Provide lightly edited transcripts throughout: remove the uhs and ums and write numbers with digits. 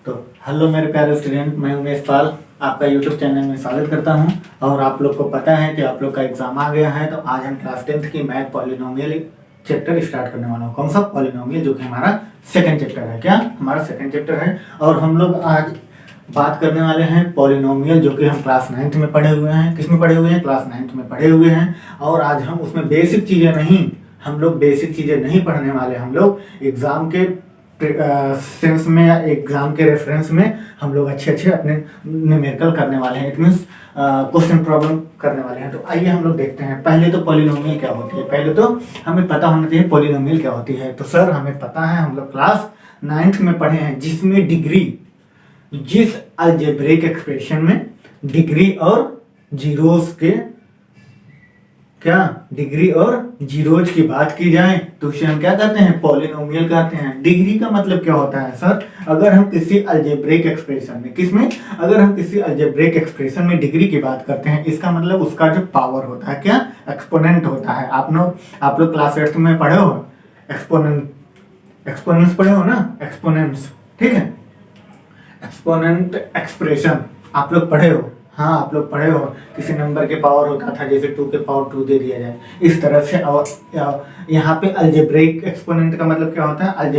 तो हेलो मेरे प्यारे स्टूडेंट, मैं उमेश पाल आपका यूट्यूब चैनल में स्वागत करता हूं। और आप लोग को पता है कि आप लोग का एग्जाम आ गया है, तो आज हम क्लास 10th की मैथ पॉलिनोमियल चैप्टर स्टार्ट करने वाला हूं। कौन सा? पॉलिनोमियल, जो कि हमारा सेकंड चैप्टर है। क्या हमारा सेकंड चैप्टर है? और हम लोग आज बात करने वाले हैं पॉलिनोमियल, जो कि हम क्लास 9th में पढ़े हुए हैं। किस में पढ़े हुए हैं? क्लास 9th में पढ़े हुए हैं। और आज हम उसमें बेसिक चीज़ें नहीं पढ़ने वाले। हम लोग एग्जाम के सेंस में या एग्जाम के रेफरेंस में हम लोग अच्छे अपने न्यूमेरिकल करने वाले हैं। इट मीन्स क्वेश्चन प्रॉब्लम करने वाले हैं। तो आइए हम लोग देखते हैं। पहले तो पॉलिनोमियल क्या होती है, पहले तो हमें पता होना चाहिए पॉलिनोमियल क्या होती है। तो सर हमें पता है, हम लोग क्लास 9th में पढ़े हैं, जिसमें डिग्री, जिस अलजेब्रिक एक्सप्रेशन में डिग्री और जीरोस के क्या डिग्री और जीरोज की बात की जाए तो उसे हम क्या कहते हैं? पॉलिनोमियल कहते हैं। डिग्री का मतलब क्या होता है सर? अगर हम किसी अलजेब्रिक एक्सप्रेशन में डिग्री की बात करते हैं, इसका मतलब उसका जो पावर होता है, क्या एक्सपोनेंट होता है। आप लोग क्लास 8 में पढ़े हो, एक्सपोनेंट्स पढ़े हो ना, एक्सपोनेंट्स, ठीक है। एक्सपोनेंट एक्सप्रेशन आप लोग पढ़े हो। हाँ, आप लोग पढ़े हो। किसी नंबर के पावर होता था, जैसे 2 के पावर 2 दे दिया जाए, इस तरह से। यहाँ पे अलजेब्रिक एक्सपोनेंट का मतलब क्या होता है?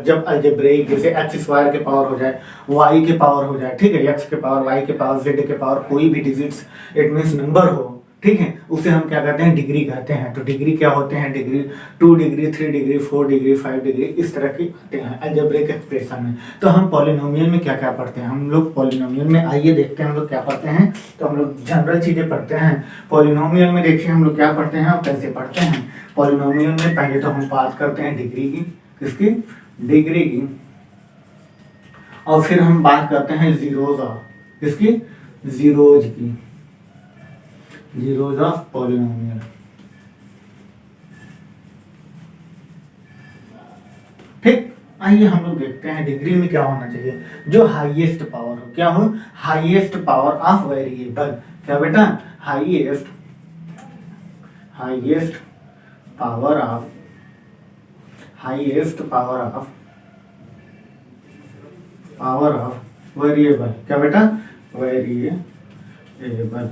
जब अलजेब्रिक जैसे x स्क्वायर के पावर हो जाए, y के पावर हो जाए, ठीक है, x के पावर, y के पावर, z के पावर, कोई भी डिजिट्स, इट मीन्स नंबर हो, ठीक है, उसे हम क्या कहते हैं? डिग्री कहते हैं। तो डिग्री क्या होते हैं? Degree 2 degree, 3 degree, 4 degree, 5 degree, इस तरह की आते हैं अलजेब्रिक एक्सप्रेशन में। तो हम पॉलिनोमियल में क्या क्या पढ़ते हैं? हम लोग पॉलिनोमियल में, आइए देखते हैं हम लोग क्या पढ़ते हैं। तो हम लोग जनरल चीजें पढ़ते हैं। पॉलिनोमियल में देखिए हम लोग क्या पढ़ते हैं और कैसे पढ़ते हैं। पॉलिनोमियल में पहले तो हम बात करते हैं डिग्री की। किसकी? डिग्री की। और फिर हम बात करते हैं जीरोज ऑफ, किसकी? जीरोज की, जीरोज ऑफ पॉलिनोमियल। ठीक, आइए हम लोग देखते हैं डिग्री में क्या होना चाहिए। जो हाईएस्ट पावर हो, क्या हो? Highest power of variable. क्या बेटा? Highest power of variable. क्या बेटा? वेरिएबल,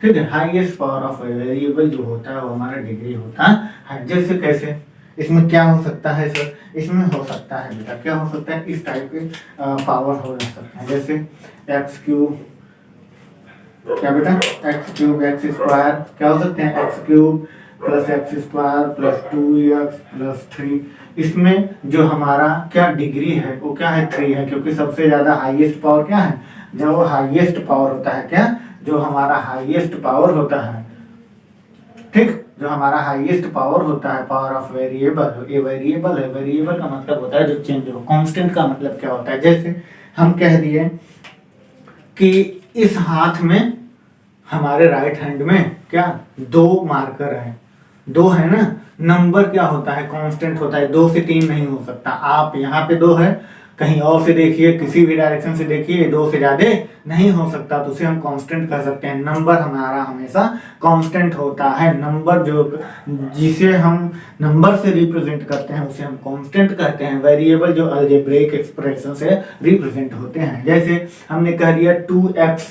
ठीक है। हाईएस्ट पावर ऑफ वेरिएबल जो होता है वो हमारा डिग्री होता है। जैसे कैसे? इसमें क्या हो सकता है सर? इसमें हो सकता है बेटा, क्या हो सकता है? इस टाइप के पावर हो सकता है, जैसे एक्स क्यूब, क्या बेटा? एक्स क्यूब, एक्स स्क्वायर, क्या हो सकते हैं? X cube plus x square plus 2x plus 3। इसमें जो हमारा क्या डिग्री है वो क्या है? 3 है, क्योंकि सबसे ज्यादा हाईएस्ट पावर क्या है? जो हाईएस्ट पावर होता है, क्या? जो हमारा हाईएस्ट पावर होता है, ठीक, जो हमारा हाईएस्ट पावर होता है, पावर ऑफ वेरिएबल, ये वेरिएबल है। वेरिएबल का मतलब होता है जो चेंज हो। कांस्टेंट का मतलब क्या होता है? जैसे हम कह दिए कि इस हाथ में, हमारे राइट हैंड में क्या 2 मार्कर है, 2 है ना। नंबर क्या होता है? कांस्टेंट होता है, 2 से 3 नहीं हो सकता। आप यहाँ पे 2 है, कहीं और से देखिए, किसी भी डायरेक्शन से देखिए, 2 से ज्यादा नहीं हो सकता, तो उसे हम कांस्टेंट कह सकते हैं। नंबर हमारा हमेशा कांस्टेंट होता है। नंबर जिसे हम नंबर से रिप्रेजेंट करते हैं उसे हम कांस्टेंट कहते हैं। वेरिएबल जो अलजेब्रिक एक्सप्रेशन से रिप्रेजेंट होते हैं। जैसे हमने कह दिया 2x,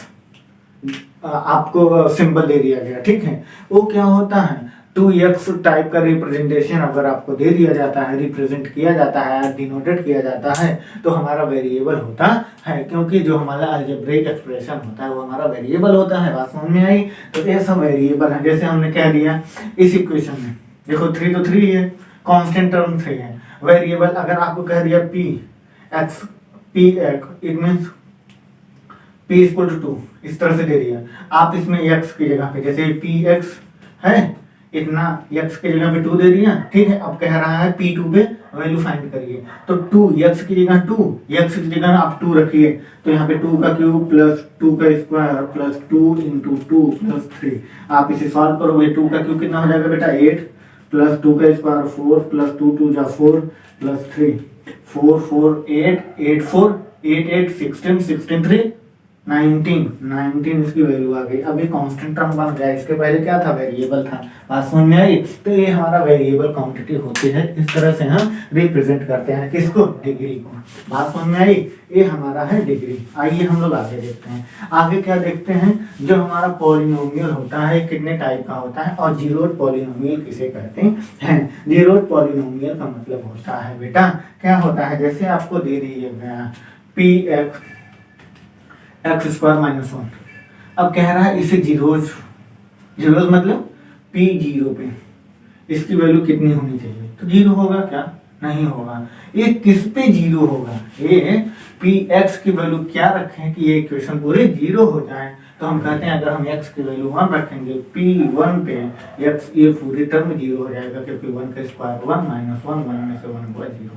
आपको सिंबल दे दिया गया, ठीक है, वो क्या होता है? 2x टाइप का रिप्रेजेंटेशन अगर आपको दे दिया जाता है, रिप्रेजेंट किया जाता है, डिनोटेड किया जाता है, तो हमारा वेरिएबल होता है। क्योंकि जो हमारा अलजेब्रिक एक्सप्रेशन होता है वो हमारा वेरिएबल होता है। बात समझ में आई? तो ये सब वेरिएबल है। जैसे हमने कह दिया इस इक्वेशन में, देखो 3 तो 3 है, कांस्टेंट टर्म 3 है। वेरिएबल अगर आपको कह दिया p, it means p equal to 2, इस तरह से दे दिया। आप इसमें x की जगह पे, जैसे px है, इतना x की जगह पे 2 दे दिया, ठीक है। अब कह रहा है p2 पे वैल्यू फाइंड करिए, तो 2x की जगह 2, x की जगह आप 2 रखिए, तो यहाँ पे 2 का क्यूब प्लस 2 का स्क्वायर प्लस 2 इंटू 2 प्लस 3। आप इसे सॉल्व करोगे, 2 का क्यूब कितना हो जाएगा बेटा? 8 प्लस 2 का स्क्वायर 4 प्लस 2 2 जा 4 प्लस 3, 4 4 8 8 4 8 8 16 16 3 19 इसकी वैल्यू आ गई। अभी कांस्टेंट टर्म बन गया, इसके पहले क्या था, वेरिएबल था। बात समझ में आई? तो ये हमारा वेरिएबल क्वांटिटी होती है, इस तरह से हम रिप्रेजेंट करते हैं किसको, डिग्री को। बात समझ में आई? ये हमारा है डिग्री। आइए हम लोग आगे देखते हैं। आगे क्या देखते हैं, जो हमारा पॉलिनोमियल होता है कितने टाइप का होता है, और जीरोड पॉलिनोमियल किसे कहते हैं। जीरोड पॉलिनोमियल का मतलब होता है बेटा, क्या होता है, जैसे आपको दे दिया पी एक्स स्क्वायर माइनस 1। अब कह रहा है इसे जीरोज मतलब पी जीरो पे इसकी वैल्यू कितनी होनी चाहिए, तो जीरो होगा क्या, नहीं होगा। ये किस पे जीरो होगा, ये पी एक्स की वैल्यू क्या रखें कि ये इक्वेशन पूरे जीरो हो जाए, तो हम कहते हैं अगर हम एक्स की वैल्यू 1 रखेंगे पी 1 पे एक्स, ये पूरी टर्म जीरो हो जाएगा, क्योंकि 1 का स्क्वायर 1 माइनस 1 में से 1 हुआ जीरो।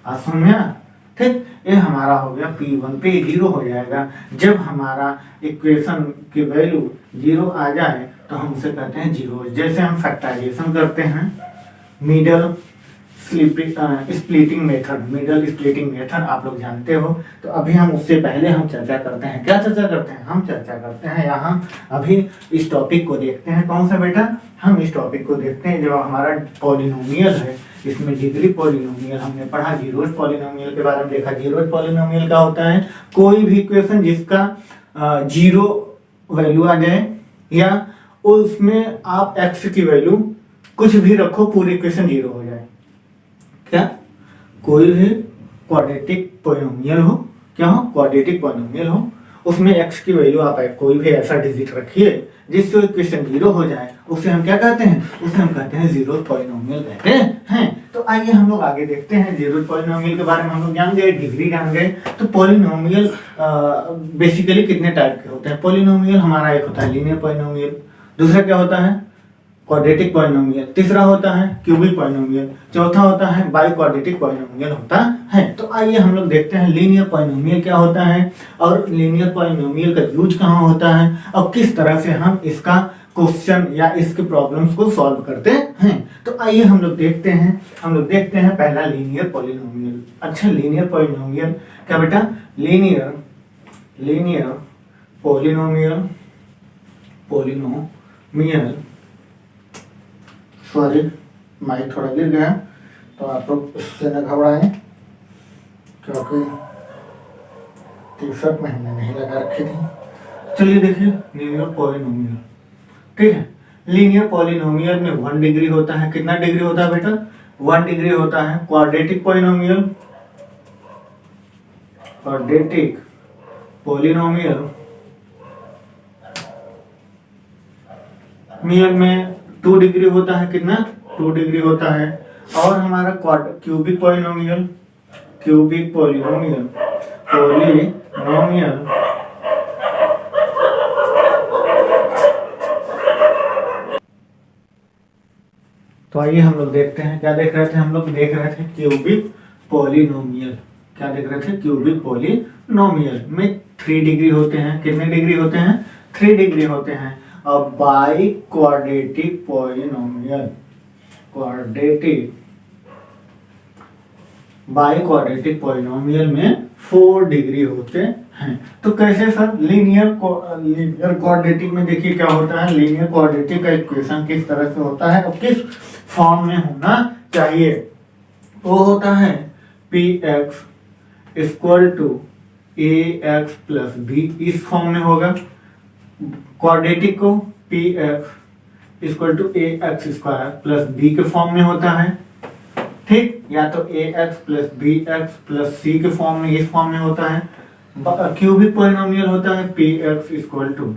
आज समझ में आया? ठीक, ये हमारा हो गया P1 पे जीरो हो जाएगा। जब हमारा इक्वेशन की वैल्यू जीरो आ जाए तो हम उसे कहते हैं जीरो। जैसे हम फैक्टराइजेशन करते हैं, मिडल स्प्लिटिंग मेथड आप लोग जानते हो। तो अभी हम उससे पहले हम चर्चा करते हैं, क्या चर्चा करते हैं, हम चर्चा करते हैं यहाँ अभी इस टॉपिक को देखते हैं। कौन सा बेटा, हम इस टॉपिक को देखते हैं जो हमारा पॉलिनोमियल है। इसमें डिग्री पॉलिनोमियल हमने पढ़ा, जीरोज पॉलिनोमियल के बारे में देखा। जीरोज पॉलिनोमियल क्या होता है, कोई भी इक्वेशन जिसका जीरो वैल्यू आ जाए, या उसमें आप एक्स की वैल्यू कुछ भी रखो, पूरी इक्वेशन जीरो हो जाए। क्या, कोई भी क्वाड्रेटिक पॉलिनोमियल हो, क्या हो, क्वाड्रेटिक पॉलिनोमियल हो, उसमें एक्स की वैल्यू आप कोई भी ऐसा डिजिट रखिए जिससे इक्वेशन जीरो हो जाए, उसे हम क्या कहते हैं, उसे हम कहते हैं जीरो पॉलिनोमियल कहते हैं। तो आइए हम लोग आगे देखते हैं। जीरो पॉलिनोमियल के बारे में हम लोग जान गए, डिग्री जान गए। तो पॉलिनोमियल बेसिकली कितने टाइप के होते हैं। पॉलिनोमियल हमारा एक होता है लीनियर पॉलिनोमियल, दूसरा क्या होता है, क्वाड्रेटिक पॉलिनोमियल, तीसरा होता है क्यूबिक पॉलिनोमियल, चौथा होता है बाई क्वाड्रेटिक पॉलिनोमियल होता है। तो आइए हम लोग देखते हैं लीनियर पॉलिनोमियल क्या होता है, और लीनियर पॉलिनोमियल का यूज कहाँ होता है, और किस तरह से हम इसका क्वेश्चन या इसके प्रॉब्लम्स को सॉल्व करते हैं। तो आइए हम लोग देखते हैं पहला लीनियर पॉलिनोमियल। अच्छा, लीनियर पॉलिनोमियल क्या बेटा, लीनियर पॉलिनोमियल सॉरी माइक थोड़ा गिर गया, तो आप लोग इससे न घबराएं, क्योंकि टी शर्ट में हमने नहीं लगा रखी थी। चलिए देखिए लीनियर पॉलिनोमियल, ठीक है। लीनियर पॉलिनोमियल में 1 डिग्री होता है। कितना डिग्री होता है बेटा, 1 डिग्री होता है। क्वाड्रेटिक पॉलिनोमियल में 2 डिग्री होता है। कितना, 2 डिग्री होता है। और हमारा क्यूबिक पॉलिनोमियल तो आइए हम लोग देखते हैं, क्या देख रहे थे हम लोग, देख रहे थे क्यूबिक पॉलिनोमियल। क्या देख रहे थे, क्यूबिक पॉलिनोमियल में 3 डिग्री होते हैं। कितने डिग्री होते हैं, 3 डिग्री होते हैं। और बाई क्वाड्रेटिक पॉलिनोमियल में 4 डिग्री होते हैं। तो कैसे सर, लीनियर क्वाड्रेटिक में देखिए क्या होता है, लीनियर क्वाड्रेटिक का इक्वेशन किस तरह से होता है और किस फॉर्म में होना चाहिए। वो होता है P X equal to A X plus B, इस फॉर्म में होगा। क्वाड्रेटिक को P X equal to A X square plus B के फॉर्म में होता है, ठीक, या तो A X plus B X plus C के फॉर्म में, इस फॉर्म में होता है। क्यूबिक पॉलिनोमियल होता है P X equal to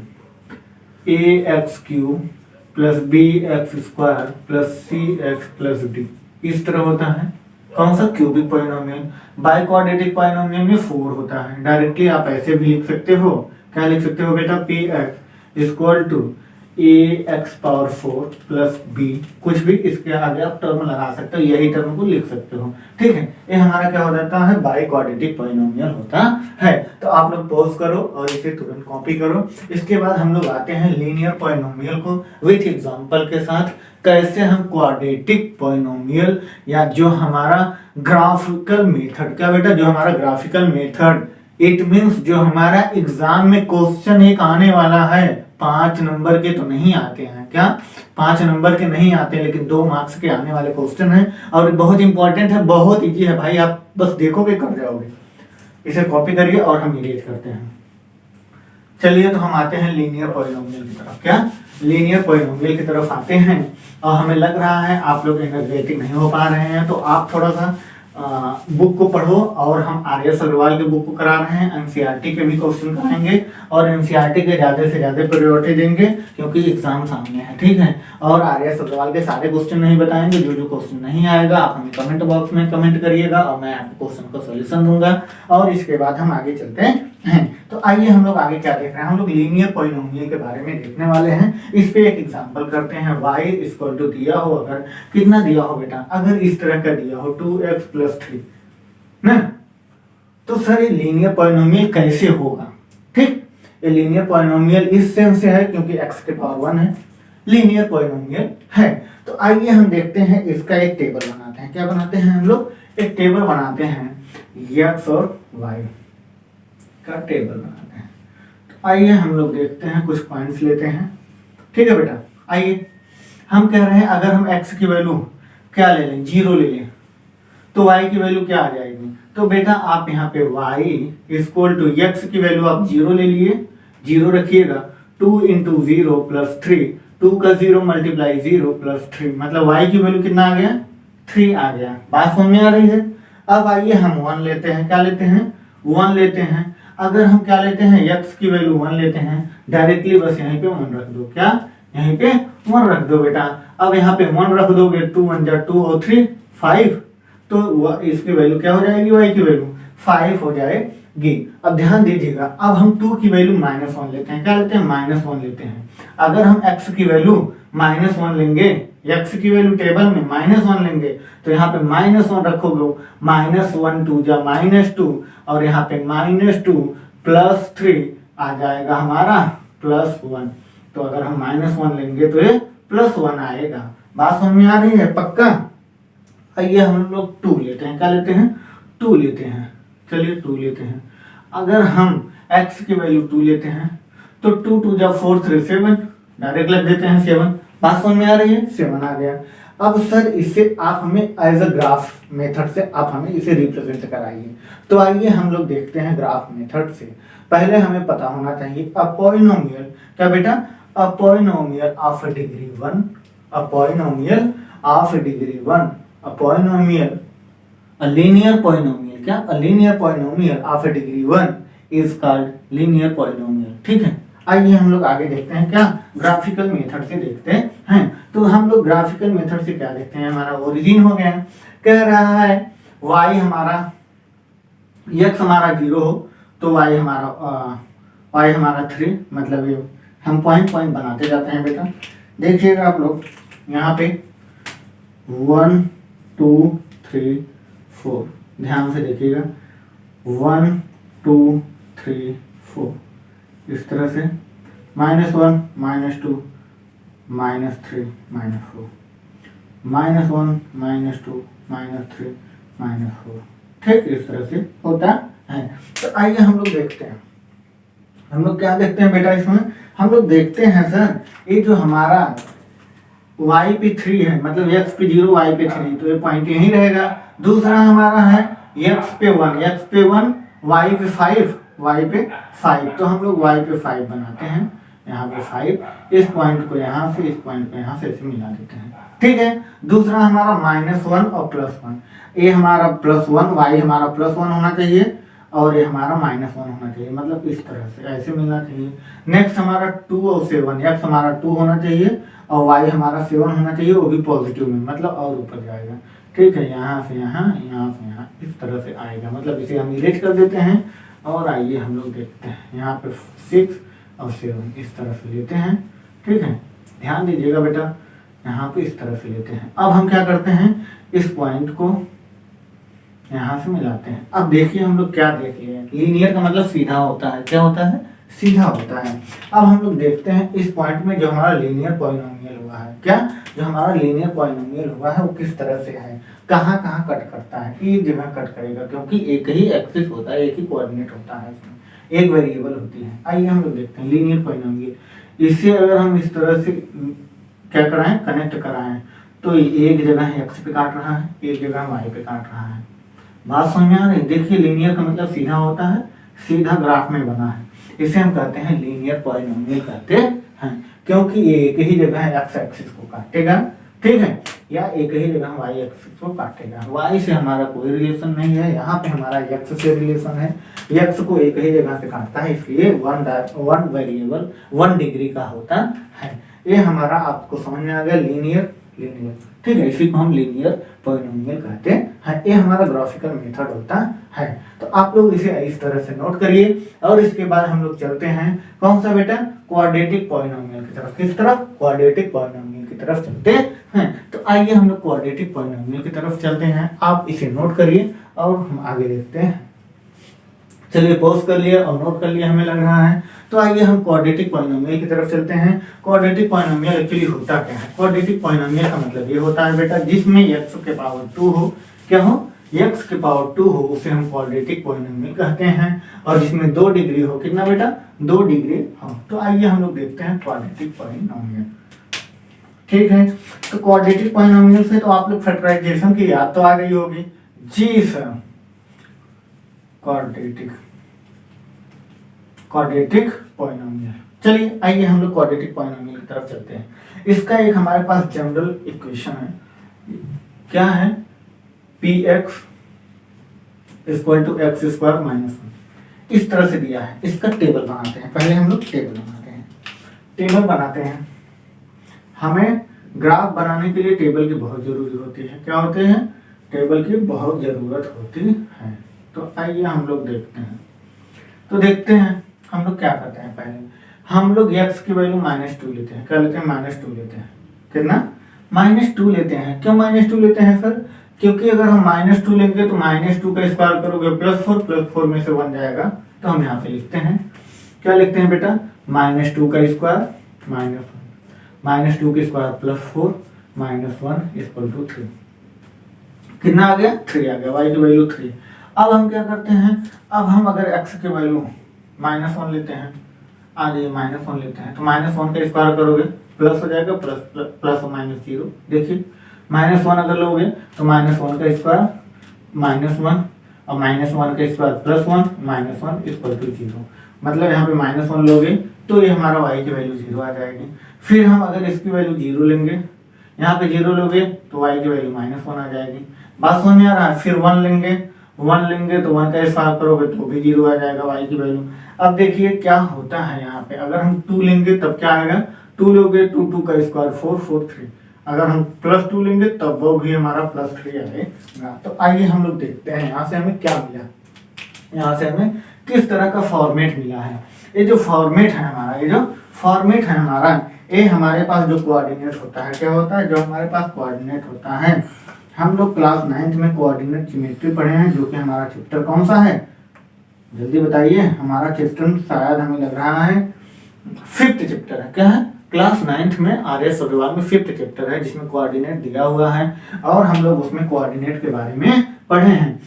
A X cube plus B X square plus C X plus D, इस तरह होता है। कौन सा, cubic polynomial. Biquadratic polynomial में 4 होता है। डायरेक्टली आप ऐसे भी लिख सकते हो, क्या लिख सकते हो बेटा, P X equal to A X power 4 plus B, कुछ भी इसके आगे आप टर्म लगा सकते हो, यही टर्म को लिख सकते हो, ठीक है। ये हमारा क्या हो जाता है, बाई क्वाड्रेटिक पॉलिनोमियल होता है। तो आप लोग पॉज करो और इसे तुरंत कॉपी करो। इसके बाद हम लोग आते हैं लीनियर पॉलिनोमियल को विथ एग्जांपल के साथ, कैसे हम क्वाड्रेटिक पॉलिनोमियल या जो हमारा ग्राफिकल मेथड, क्या बेटा, जो हमारा ग्राफिकल मेथड इट मीन्स जो हमारा एग्जाम में क्वेश्चन एक आने वाला है, 5 नंबर के तो नहीं आते हैं, क्या 5 नंबर के नहीं आते हैं, लेकिन 2 मार्क्स के आने वाले क्वेश्चन है और बहुत इंपॉर्टेंट है, बहुत इजी है भाई, आप बस देखोगे कर जाओगे। इसे कॉपी करिए और हम इरेज करते हैं। चलिए तो हम आते हैं लीनियर पॉलिनोमियल की तरफ। क्या लीनियर पॉलिनोमियल की तरफ आते हैं और हमें लग रहा है आप लोग एनर्जेटिक नहीं हो पा रहे हैं, तो आप थोड़ा सा बुक को पढ़ो और हम आर्यस अग्रवाल के बुक को करा रहे हैं, एनसीईआरटी के भी क्वेश्चन कराएंगे और एनसीईआरटी के ज्यादा से ज्यादा प्रायोरिटी देंगे क्योंकि एग्जाम सामने है, ठीक है। और आर्यस अग्रवाल के सारे क्वेश्चन नहीं बताएंगे, जो जो क्वेश्चन नहीं आएगा आप हमें कमेंट बॉक्स में कमेंट करिएगा और मैं आपको क्वेश्चन का सोल्यूशन दूंगा और इसके बाद हम आगे चलते हैं। तो आइए हम लोग आगे क्या देख रहे हैं, हम लोग लीनियर पॉलिनोमियल के बारे में देखने वाले हैं। इस पे एक एग्जांपल करते हैं। y इक्वल टू दिया हो, अगर कितना दिया हो बेटा, अगर इस तरह का दिया हो 2x + 3 ना, तो सर ये लीनियर पॉलिनोमियल कैसे होगा। ठीक, ये लीनियर पॉलिनोमियल इस सेंस से है क्योंकि x के पावर 1 है, लीनियर पॉलिनोमियल है। तो आइए हम देखते हैं, इसका एक टेबल बनाते हैं। क्या बनाते हैं हम लोग, एक टेबल बनाते हैं, x और y का टेबल बनाते हैं। तो आइए हम लोग देखते हैं, कुछ पॉइंट्स लेते हैं। ठीक है बेटा, आइए हम कह रहे हैं अगर हम x की वैल्यू क्या ले लें, 0 ले लें, तो y की वैल्यू क्या आ जाएगी। तो बेटा आप यहाँ पे y इक्वल टू x की वैल्यू आप 0 ले लिए, 0 रखिएगा, 2 × 0 + 3, 2 का 0 × 0 + 3, मतलब y की वैल्यू कितना आ गया, 3 आ गया। बात समझ में आ रही है। अब आइए हम 1 लेते हैं, क्या लेते हैं, 1 लेते हैं। अगर हम क्या लेते हैं, x की वैल्यू 1 लेते हैं, डायरेक्टली बस यहीं पे 1 रख दो, क्या यहीं पे 1 रख दो बेटा। अब यहाँ पे 1 रख दोगे, 2 × 1 = 2 और 3 5, तो इसकी वैल्यू क्या हो जाएगी, y की वैल्यू 5 हो जाएगी। अब ध्यान दीजिएगा, अब हम 2 की वैल्यू -1 लेते हैं, क्या लेते हैं, -1 लेते हैं। अगर हम x की वैल्यू -1 लेंगे, x की वैल्यू टेबल में -1 लेंगे, तो यहाँ पे -1 रखोगे, -1 2 जा -2 और यहाँ पे -2 + 3 आ जाएगा हमारा +1। तो अगर हम -1 लेंगे तो ये +1 आएगा। बात समझ में आ रही है, पक्का। आइए हम लोग 2 लेते हैं, क्या लेते हैं, 2 लेते हैं। चलिए 2 लेते हैं। अगर हम x की वैल्यू 2 लेते हैं तो 2 2 जा 4 3 7, डायरेक्ट लग देते हैं 7। बात समझ में आ रही है, 7 आ गया। अब सर इसे आप हमें एज अ ग्राफ मेथड से आप हमें इसे रिप्रेजेंट कराइए। तो आइए हम लोग देखते हैं ग्राफ मेथड से। पहले हमें पता होना चाहिए अ पॉलिनोमियल, क्या बेटा, a polynomial of degree 1, a polynomial of degree 1, a polynomial, a linear polynomial, क्या a linear polynomial of degree 1 is called linear polynomial. ठीक है, आइए हम लोग आगे देखते हैं, क्या ग्राफिकल मेथड से देखते हैं। तो हम लोग ग्राफिकल मेथड से क्या देखते हैं, हमारा ओरिजिन हो गया, कह रहा है y हमारा, x हमारा 0 हो तो y हमारा 3, मतलब ये हम पॉइंट पॉइंट बनाते जाते हैं बेटा। देखिएगा आप लोग यहाँ पे 1 2 3 4, ध्यान से देखिएगा, 1 2 3 4, इस तरह से -1 -2 -3 -4, -1 -2 -3 -4, ठीक इस तरह से होता है। तो आइए हम लोग देखते हैं, हम लोग क्या देखते हैं बेटा, इसमें हम लोग देखते हैं सर, ये जो हमारा y पे 3 है, मतलब x पे 0 y पे 3, तो ये पॉइंट यही रहेगा। दूसरा हमारा है x पे 1 y पे 5 y पे 5, तो हम लोग y पे 5 बनाते हैं, यहाँ पे 5, इस पॉइंट को यहाँ से, इस पॉइंट को यहाँ से ऐसे मिला देते हैं। ठीक है, दूसरा हमारा -1 और +1, ये हमारा +1, y हमारा +1 होना चाहिए और ये हमारा -1 होना चाहिए, मतलब इस तरह से ऐसे मिलना चाहिए। नेक्स्ट हमारा 2 और 7, x हमारा 2 होना चाहिए और y हमारा 7 होना चाहिए, वो भी पॉजिटिव में, मतलब और ऊपर जाएगा। ठीक है, यहाँ से यहाँ, यहाँ से यहाँ, इस तरह से आएगा, मतलब इसे हम इरेज कर देते हैं। और आइए हम लोग देखते हैं, यहाँ पे 6 और 7 इस तरह से लेते हैं। ठीक है, ध्यान दीजिएगा बेटा, यहाँ पे इस तरह से लेते हैं। अब हम क्या करते हैं, इस पॉइंट को यहाँ से मिलाते हैं। अब देखिए हम लोग क्या देख लिए, लीनियर का मतलब सीधा होता है, क्या होता है, सीधा होता है। अब हम लोग देखते हैं इस पॉइंट में जो हमारा लीनियर पॉलिनोमियल हुआ है, क्या जो हमारा लीनियर पॉलिनोमियल हुआ है वो किस तरह से है, कहाँ कहाँ कट करता है, एक जगह कट करेगा क्योंकि एक ही एक्सिस होता है, एक ही कोऑर्डिनेट होता है, इसमें एक वेरिएबल होती है। आइए हम लोग देखते हैं लीनियर पॉलिनोमियल। इससे अगर हम इस तरह से क्या कराएं, कनेक्ट कराएं, तो एक जगह एक्स पे काट रहा है, एक जगह वाई पे काट रहा है। बात समझ में आ रही है? देखिए लीनियर का मतलब सीधा होता है, सीधा ग्राफ में बना है, इसे हम कहते हैं लीनियर पॉलिनोमियल कहते हैं, क्योंकि ये एक ही जगह एक्स एक्सिस को काटेगा, ठीक है, या एक ही जगह वाई एक्सिस को काटेगा। वाई से हमारा कोई रिलेशन नहीं है, यहाँ पे हमारा एक्स से रिलेशन है, एक्स को एक ही जगह से काटता है, इसलिए वन वेरिएबल 1 डिग्री का होता है। ये हमारा आपको समझ में आ गया लीनियर, ठीक है, इसी को हम लीनियर पॉलिनोमियल कहते हैं। ये हमारा ग्राफिकल मेथड होता है। तो आप लोग इसे इस तरह से नोट करिए, और इसके बाद हम लोग चलते हैं कौन सा बेटा, क्वाड्रेटिक पॉलिनोमियल की तरफ। किस तरफ? क्वाड्रेटिक पॉलिनोमियल की तरफ चलते हैं। तो आइए हम लोग क्वाड्रेटिक पॉलिनोमियल की तरफ चलते हैं। आप इसे नोट करिए और हम आगे देखते हैं। चलिए पॉज कर लिया और नोट कर लिया हमें लग रहा है। तो आइए हम क्वाड्रेटिक पॉलिनोमियल की तरफ चलते हैं। क्वाड्रेटिक पॉलिनोमियल एक्चुअली होता क्या है? क्वाड्रेटिक पॉलिनोमियल का मतलब ये होता है बेटा जिसमें x के पावर 2 हो, क्या हो, x के पावर 2 हो, उसे हम क्वाड्रेटिक पॉलिनोमियल कहते हैं। और जिसमें 2 डिग्री हो, कितना बेटा, 2 डिग्री हो। तो आइए हम लोग देखते हैं क्वाड्रेटिक पॉलिनोमियल, ठीक है। तो क्वाड्रेटिक पॉलिनोमियल से तो आप लोग फैक्टराइजेशन की याद तो आ गई होगी जी सर। क्वाड्रेटिक पॉलिनोमियल, चलिए आइए हम लोग क्वाड्रेटिक पॉलिनोमियल की तरफ चलते हैं। इसका एक हमारे पास जनरल इक्वेशन है, क्या है, px = x² - 1, इस तरह से दिया है। इसका टेबल बनाते हैं, पहले हम लोग टेबल बनाते हैं। हमें ग्राफ बनाने के लिए टेबल की बहुत जरूरी होती है। क्या होते हैं? टेबल की बहुत जरूरत होती है। तो आइए हम लोग देखते हैं। तो देखते हैं हम लोग क्या करते हैं। पहले हम लोग x की वैल्यू -2 लेते हैं। क्या लेते हैं? -2 लेते हैं। कितना? -2 लेते हैं। क्यों -2 लेते हैं सर? क्योंकि अगर हम -2 लेंगे तो -2 का स्क्वायर करोगे +4, +4 में से 1 जाएगा। तो हम यहाँ पे लिखते हैं, क्या लिखते हैं बेटा, -2 का स्क्वायर -1, -2 के स्क्वायर +4 -1 = 3। कितना आ गया? 3 आ गया। y की वैल्यू 3। अब हम क्या करते हैं, अब हम अगर x की वैल्यू -1 लेते हैं, आ जाइए -1 लेते हैं, तो -1 का स्क्वायर करोगे प्लस हो जाएगा, प्लस और -0। देखिए -1 अगर लोगे तो -1 का स्क्वायर -1 और -1 का स्क्वायर +1 -1 = 0। मतलब यहाँ पे -1 लोगे तो ये हमारा y की वैल्यू 0 आ जाएगी। फिर हम अगर इसकी वैल्यू 0 लेंगे, यहाँ पे 0 लोगे तो y की वैल्यू -1 आ जाएगी। बात समझ में आ रहा है? फिर 1 लेंगे तो 1 का स्क्वायर करोगे तो भी 0 आ जाएगा y की वैल्यू। अब देखिए क्या होता है यहाँ पे, अगर हम 2 लेंगे तब क्या आएगा, 2 लोगे 2 का स्क्वायर 4 3। अगर हम +2 लेंगे तब वो भी हमारा +3 आएगा। तो आइए हम लोग देखते हैं यहाँ से हमें क्या मिला, यहाँ से हमें किस तरह का फॉर्मेट मिला है। ये जो फॉर्मेट है हमारा, ये हमारे पास जो कोऑर्डिनेट होता है, क्या होता है, जो हमारे पास कोऑर्डिनेट होता है, हम लोग क्लास 9th में कोऑर्डिनेट ज्योमेट्री पढ़े हैं, जो कि हमारा चैप्टर कौन सा है, जल्दी बताइए। हमारा चैप्टर शायद हमें लग रहा है 5th चैप्टर है। क्या है? क्लास 9th में आर्यस अग्रवाल में 5th चैप्टर है, जिसमें कोऑर्डिनेट दिया हुआ है और हम लोग उसमें कोऑर्डिनेट के बारे में पढ़े हैं।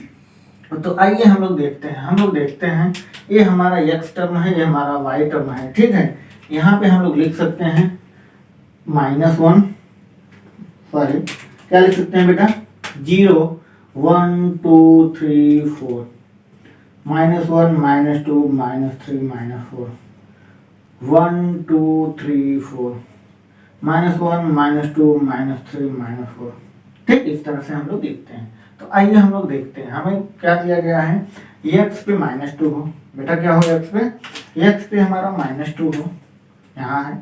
तो आइए हम लोग देखते हैं, ये हमारा x टर्म है, ये हमारा y टर्म है, ठीक है। यहाँ पे हम लोग लिख सकते हैं -1, सॉरी क्या लिख सकते हैं बेटा, 0 1 2 3 4, -1 -2 -3 -4, 1 2 3 4, -1 -2 -3 -4, ठीक, इस तरह से हम लोग देखते हैं। तो आइए हम लोग देखते हैं, हमें क्या दिया गया है, x पे -2 हो, बेटा क्या हो, x पे हमारा -2 हो, यहाँ है,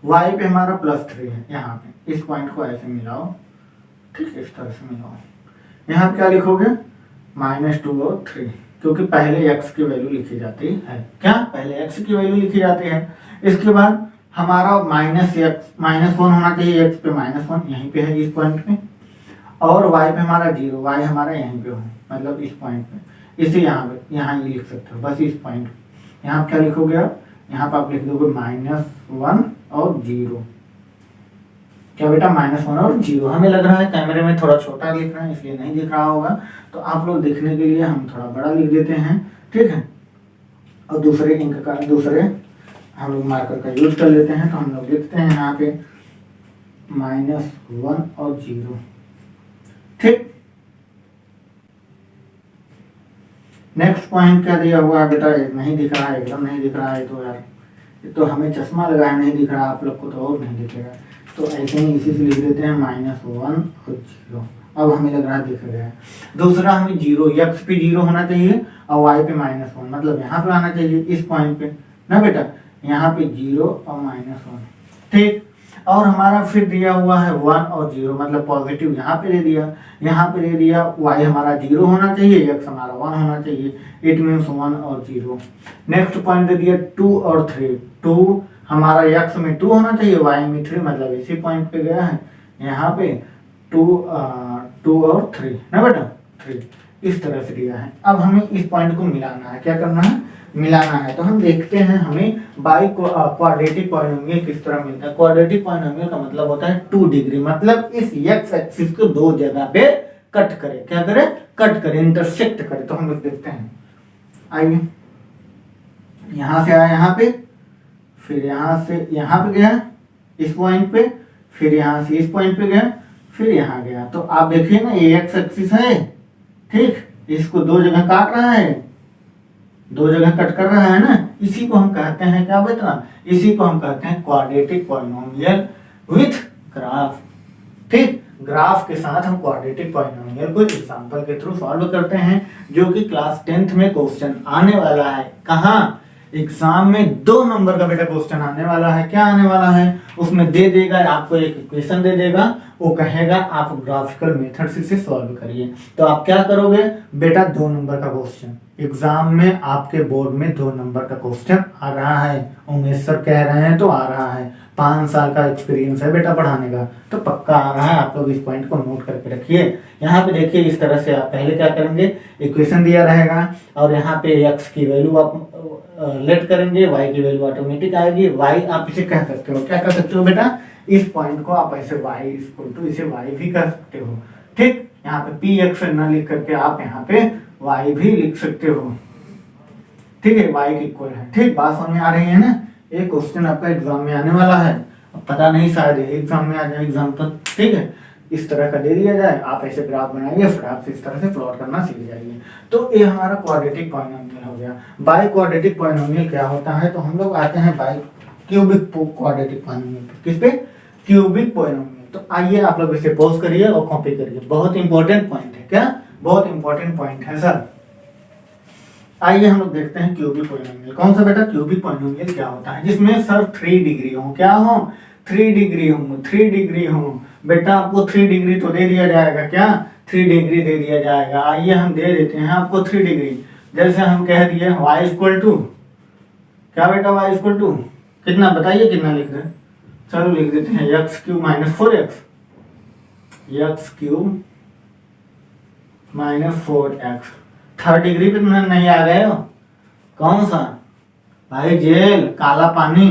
y पे हमारा +3 है, यहाँ पे इस पॉइंट को ऐसे मिलाओ, ठीक, इस तरह से मिलाओ। यहाँ क्या लिखोगे, -2 और 3, क्योंकि पहले x की वैल्यू लिखी जाती है, क्या, पहले x की वैल्यू लिखी जाती है। इसके बाद हमारा -1 होना चाहिए, x पे -1 यहीं पे है, इस पॉइंट पे, और y पे हमारा 0, y हमारा यहीं पे हो, मतलब इस पॉइंट पे, इसे यहाँ ये लिख सकते हो, बस इस पॉइंट पे। यहाँ क्या लिखोगे आप, यहाँ पर आप लिख दोगे -1 और 0। क्या बेटा, -1 और 0। हमें लग रहा है कैमरे में थोड़ा छोटा लिख रहा है इसलिए नहीं दिख रहा होगा, तो आप लोग दिखने के लिए हम थोड़ा बड़ा लिख देते हैं, ठीक है। और दूसरे हम लोग मार्कर का यूज कर लेते हैं, तो हम लोग लिखते हैं यहाँ पे -1 और 0, ठीक। नेक्स्ट पॉइंट क्या दिया हुआ है बेटा, नहीं दिख रहा है, एकदम नहीं दिख रहा है, तो यार तो हमें चश्मा लगाया नहीं दिख रहा, आप लोग को तो और नहीं दिखेगा, तो ऐसे ही इसी से लिख देते हैं -1 और 0। अब हमें लग रहा है दिख गया है। दूसरा हमें 0, x पे 0 होना चाहिए और y पे -1, मतलब यहाँ पे आना चाहिए इस पॉइंट पे ना बेटा, यहाँ पे 0 और -1, ठीक। और हमारा फिर दिया हुआ है 1 और 0, मतलब पॉजिटिव यहाँ पे दे दिया, यहाँ पे दे दिया y हमारा 0 होना चाहिए, x हमारा 1 होना चाहिए, इट मीन्स 1 और 0। नेक्स्ट पॉइंट दे दिया 2 और 3, 2 हमारा x में 2 होना चाहिए, y में 3, मतलब इसी पॉइंट पे गया है, यहाँ पे 2 और 3 ना बेटा, 3 इस तरह से दिया है। अब हमें इस पॉइंट को मिलाना है, क्या करना है, मिलाना है। तो हम देखते हैं हमें बाई क्वाड्रेटिक पॉलिनोमियल किस तरह मिलता है। क्वाड्रेटिक पॉलिनोमियल का मतलब होता है 2 डिग्री, मतलब इस x एक्सिस को 2 जगह पे कट करे, क्या करे, कट करे, इंटरसेक्ट करे। तो हम लोग देखते हैं, आइए यहां से आया यहाँ पे, फिर यहाँ से यहाँ पे गया इस पॉइंट पे, फिर यहाँ से इस पॉइंट पे गया, फिर यहाँ गया। तो आप देखिए ना, ये x एक्सिस है, ठीक, इसको 2 जगह काट रहा है, 2 जगह कट कर रहा है ना, इसी को हम कहते हैं क्या बेटा, इसी को हम कहते हैं क्वाड्रेटिक पॉलिनोमियल विथ ग्राफ, ठीक। ग्राफ के साथ हम क्वाड्रेटिक पॉलिनोमियल को एग्जांपल के थ्रू सॉल्व करते हैं, जो कि क्लास 10th में क्वेश्चन आने वाला है। कहाँ, एग्जाम में 2 नंबर का बेटा क्वेश्चन आने वाला है। क्या आने वाला है, उसमें दे देगा आपको एक इक्वेशन दे देगा, वो कहेगा आप ग्राफिकल मेथड से इसे सॉल्व करिए। तो आप क्या करोगे बेटा, 2 नंबर का क्वेश्चन एग्जाम में, आपके बोर्ड में 2 नंबर का क्वेश्चन आ रहा है, उमेश सर कह रहे हैं तो आ रहा है, 5 साल का एक्सपीरियंस है बेटा पढ़ाने का, तो पक्का आ रहा है। आप लोग इस पॉइंट को नोट करके रखिए। यहाँ पे देखिए इस तरह से आप पहले क्या करेंगे, इक्वेशन दिया रहेगा और यहाँ पे x की वैल्यू आप लेट करेंगे, y की वैल्यू ऑटोमेटिक आएगी। y आप इसे कह सकते हो, क्या कह सकते हो बेटा, इस पॉइंट को आप ऐसे y इक्वल टू इसे y भी कह सकते हो, ठीक। यहाँ पे px न लिख करके आप यहाँ पे y भी लिख सकते हो, ठीक है, y के इक्वल है, ठीक। बात समझ में आ रही है ना। एक क्वेश्चन आपका एग्जाम में आने वाला है, अब पता नहीं शायद एग्जाम में आ जाए एग्जाम्पल, ठीक है, इस तरह का दे दिया जाए, आप ऐसे ग्राफ बनाइए, फिर आप इस तरह से प्लॉट करना सीख जाइए। तो ये हमारा क्वाड्रेटिक पॉलिनोमियल हो गया। बाई क्वाड्रेटिक पॉलिनोमियल क्या होता है, तो हम लोग आते हैं बाई क्यूबिक क्वाड्रेटिक पॉलिनोमियल, किस पे, क्यूबिक पॉलिनोमियल। तो आइए आप लोग इसे पॉज करिए और कॉपी करिए, बहुत इंपॉर्टेंट पॉइंट है, क्या, बहुत इंपॉर्टेंट पॉइंट है सर। आइए हम लोग देखते हैं क्यूबिक पॉलिनोमियल। कौन सा बेटा, क्यूबिक पॉलिनोमियल क्या होता है, जिसमें सर 3 डिग्री हो, क्या हो, 3 डिग्री हो, 3 डिग्री हो। बेटा आपको 3 डिग्री तो दे दिया जाएगा, क्या, 3 डिग्री दे दिया जाएगा। आइए हम दे देते हैं आपको 3 डिग्री, जैसे हम कह दिए y इक्वल टू, क्या बेटा, y इक्वल टू कितना, बताइए कितना लिख रहे हैं, चलो लिख देते हैं x cube minus 4x, x cube minus 4x। 3rd degree पे नहीं आ गए हो, कौन सा भाई, जेल, काला पानी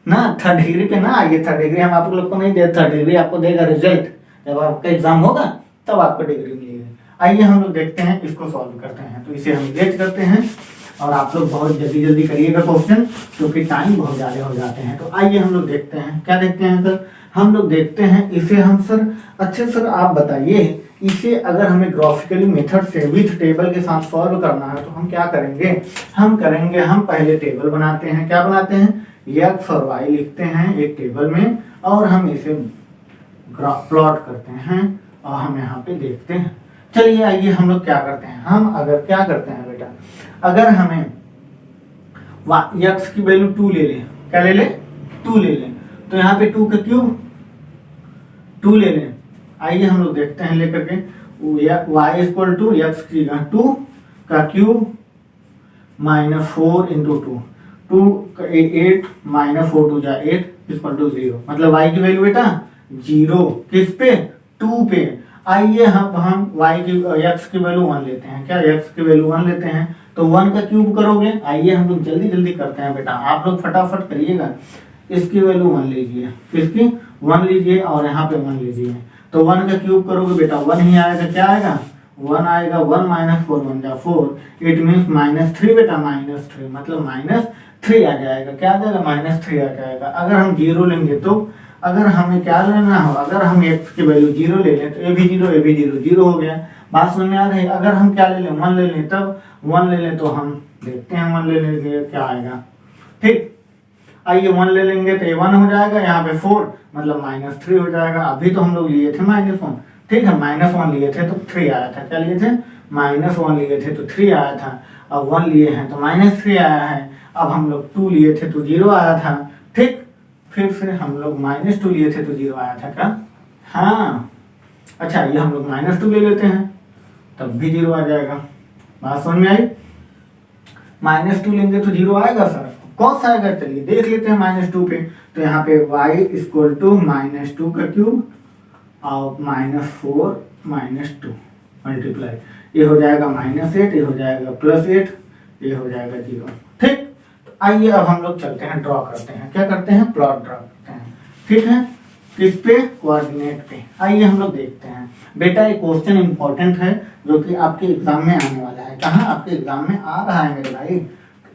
ना, 3rd डिग्री पे ना आइए। 3rd डिग्री हम आप लोग को नहीं दे, 3rd डिग्री आपको देगा रिजल्ट, जब आपका एग्जाम होगा तब आपको डिग्री मिलेगी। आइए हम लोग देखते हैं, इसको सॉल्व करते हैं। तो इसे हम नेग्लेक्ट करते हैं और आप लोग बहुत जल्दी जल्दी करिएगा क्वेश्चन, क्योंकि टाइम बहुत ज़्यादा हो जाते हैं। तो आइए हम लोग देखते हैं, क्या देखते हैं सर, हम लोग देखते हैं इसे हम सर, अच्छे सर आप बताइए, इसे अगर हमें ग्राफिकली मेथड से विथ टेबल के साथ सॉल्व करना है तो हम क्या करेंगे, हम पहले टेबल बनाते हैं। क्या बनाते हैं, x और y लिखते हैं एक टेबल में और हम इसे प्लॉट करते हैं और हम यहाँ पे देखते हैं। चलिए आइए हम लोग क्या करते हैं, हम अगर क्या करते हैं बेटा, अगर हमें x की वैल्यू 2 ले लें, क्या ले लें, 2 ले लें, तो यहाँ पे 2 का क्यूब 2 ले लें। आइए हम लोग देखते हैं लेकर के, y इक्वल टू x की 2 का क्यूब माइनस 4 इंटू 2 8 माइनस 4 2 जा 8 इक्वल टू 0, मतलब y की वैल्यू बेटा 0, किस पे, 2 पे। आइए हम y की x की वैल्यू 1 लेते हैं, क्या x की वैल्यू 1 लेते हैं, तो 1 का क्यूब करोगे, आइए हम लोग जल्दी जल्दी करते हैं बेटा, आप लोग फटाफट करिएगा। इसकी वैल्यू 1 लीजिए, किसकी 1 लीजिए और यहाँ पे 1 लीजिए। तो 1 का क्यूब करोगे बेटा 1 ही आएगा, क्या आएगा 1 आएगा, 1 माइनस 4 1 जा 4, इट मीन्स -3 बेटा, -3 मतलब -3 आ जाएगा, क्या आ जाएगा -3 आ जाएगा। अगर हम 0 लेंगे तो अगर हमें क्या लेना हो, अगर हम x की वैल्यू 0 ले लें तो a भी 0 0 हो गया, बात समझ में आ रही है। अगर हम क्या ले लें 1 ले लें, तब 1 ले लें तो हम देखते हैं 1 ले लेंगे क्या आएगा। ठीक, आइए 1 ले लेंगे तो ये 1 हो जाएगा, यहाँ पे 4 मतलब -3 हो जाएगा। अभी तो हम लोग लिए थे -1, ठीक है, -1 लिए थे तो 3 आया था, क्या लिए थे -1 लिए थे तो 3 आया था। अब 1 लिए हैं तो -3 आया है। अब हम लोग 2 लिए थे तो 0 आया था। ठीक, फिर से हम लोग -2 लिए थे तो 0 आया था क्या, हाँ। अच्छा, ये हम लोग -2 ले लेते हैं तब भी 0 आ जाएगा, बात समझ में आई। -2 लेंगे तो 0 आएगा सर, कौन सा आएगा, चलिए देख लेते हैं -2 पे। तो यहाँ पे y इक्वल टू -2 का क्यूब और -4 -2 मल्टीप्लाई, ये हो जाएगा -8, ये हो जाएगा +8, ये हो जाएगा 0। ठीक, तो आइए अब हम लोग चलते हैं, ड्रॉ करते हैं, क्या करते हैं, प्लॉट ड्रॉ करते हैं। ठीक है, किस पे, कोऑर्डिनेट पे। आइए हम लोग देखते हैं बेटा, ये क्वेश्चन इंपॉर्टेंट है जो कि आपके एग्जाम में आने वाला है। कहाँ, आपके एग्जाम में आ रहा है मेरे भाई।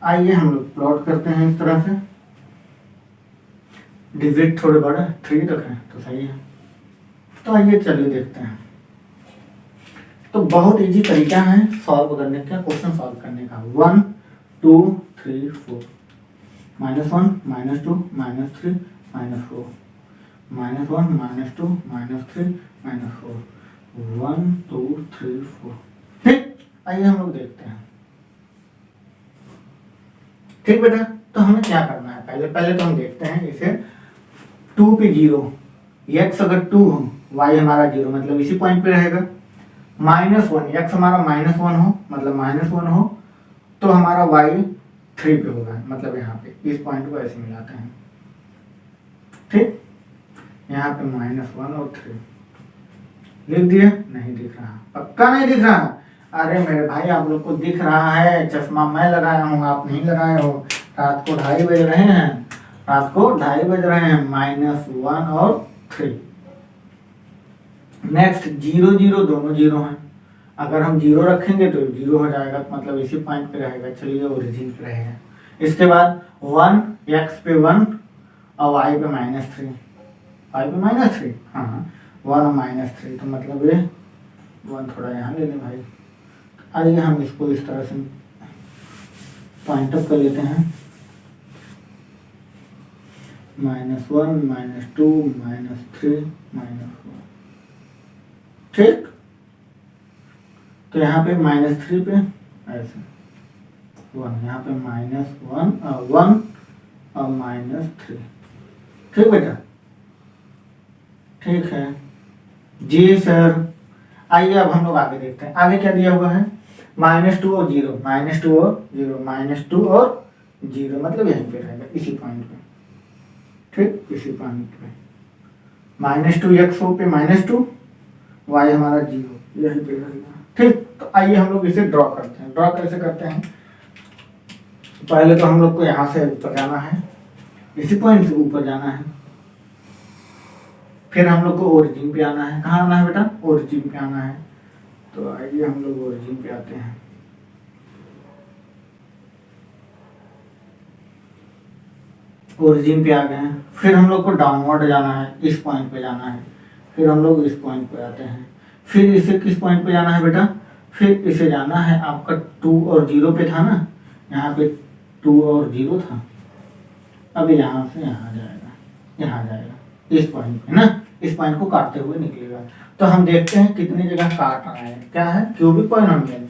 आइए हम लोग प्लॉट करते हैं इस तरह से, डिजिट थोड़े बड़े 3 तक है तो सही है। तो आइए चलिए देखते हैं। तो बहुत इजी तरीका है सॉल्व करने का, क्वेश्चन सॉल्व करने का। 1 2 3 4, -1 -2 -3 -4, -1 -2 -3 -4, 1 2 3 4। ठीक, आइए हम लोग देखते हैं। ठीक बेटा, तो हमें क्या करना है, पहले तो हम देखते हैं इसे 2 पे 0, x अगर 2 हो, y हमारा 0 मतलब इसी पॉइंट पे रहेगा। -1, x हमारा -1 हो मतलब -1 हो तो हमारा y 3 पे होगा, मतलब यहाँ पे इस पॉइंट को ऐसे मिलाते हैं। ठीक, यहाँ पे -1 और 3 लिख दिया, नहीं दिख रहा, पक्का नहीं दिख रहा। अरे मेरे भाई आप लोग को दिख रहा है, चश्मा मैं लगाया हूँ आप नहीं लगाए हो। रात को 2:30 बज रहे हैं, रात को 2:30 बज रहे हैं, -1 और 3। नेक्स्ट 0 0 दोनों 0 हैं, अगर हम 0 रखेंगे तो 0 हो जाएगा, मतलब इसी पॉइंट पे रहेगा। चलिए ओरिजिन पे रहेगा। इसके बाद 1 x पे 1 और y पे -3, y पे -3, हाँ 1 -3 तो मतलब ये 1 थोड़ा यहाँ ले लें भाई। आइए हम इसको इस तरह से पॉइंट अप कर लेते हैं, -1 -2 -3 -4। ठीक, तो यहाँ पे -3 पे ऐसे 1, यहाँ पे -1 और -3। ठीक बेटा, ठीक है जी सर। आइए अब हम लोग आगे देखते हैं, आगे क्या दिया हुआ है, -2 और 0, -2 और 0, -2 और 0 मतलब यहीं पे रहेगा इसी पॉइंट पे। ठीक, इसी पॉइंट पे -2 x हो पे -2, y हमारा 0 यहीं पे रहेगा। ठीक, तो आइए हम लोग इसे ड्रॉ करते हैं। ड्रॉ कैसे करते हैं, पहले तो हम लोग को यहाँ से ऊपर जाना है, इसी पॉइंट से ऊपर जाना है, फिर हम लोग को ओरिजिन पे आना है। कहाँ आना है बेटा, ओरिजिन पे आना है। तो आइए हम लोग ओरिजिन पे आते हैं। ओरिजिन पे आ गए हैं, फिर हम लोग को डाउनवर्ड जाना है, इस पॉइंट पे जाना है, फिर हम लोग इस पॉइंट पे आते हैं, फिर इसे किस पॉइंट पे जाना है बेटा, फिर इसे जाना है आपका 2 और 0 पे था ना, यहाँ पे 2 और 0 था, अब यहाँ से यहाँ जाएगा, यहाँ जाएगा इस पॉइंट पे ना, इस पॉइंट को काटते हुए निकलेगा। तो हम देखते हैं कितनी जगह काट रहा है, क्या है क्यूबिक पॉलिनोमियल।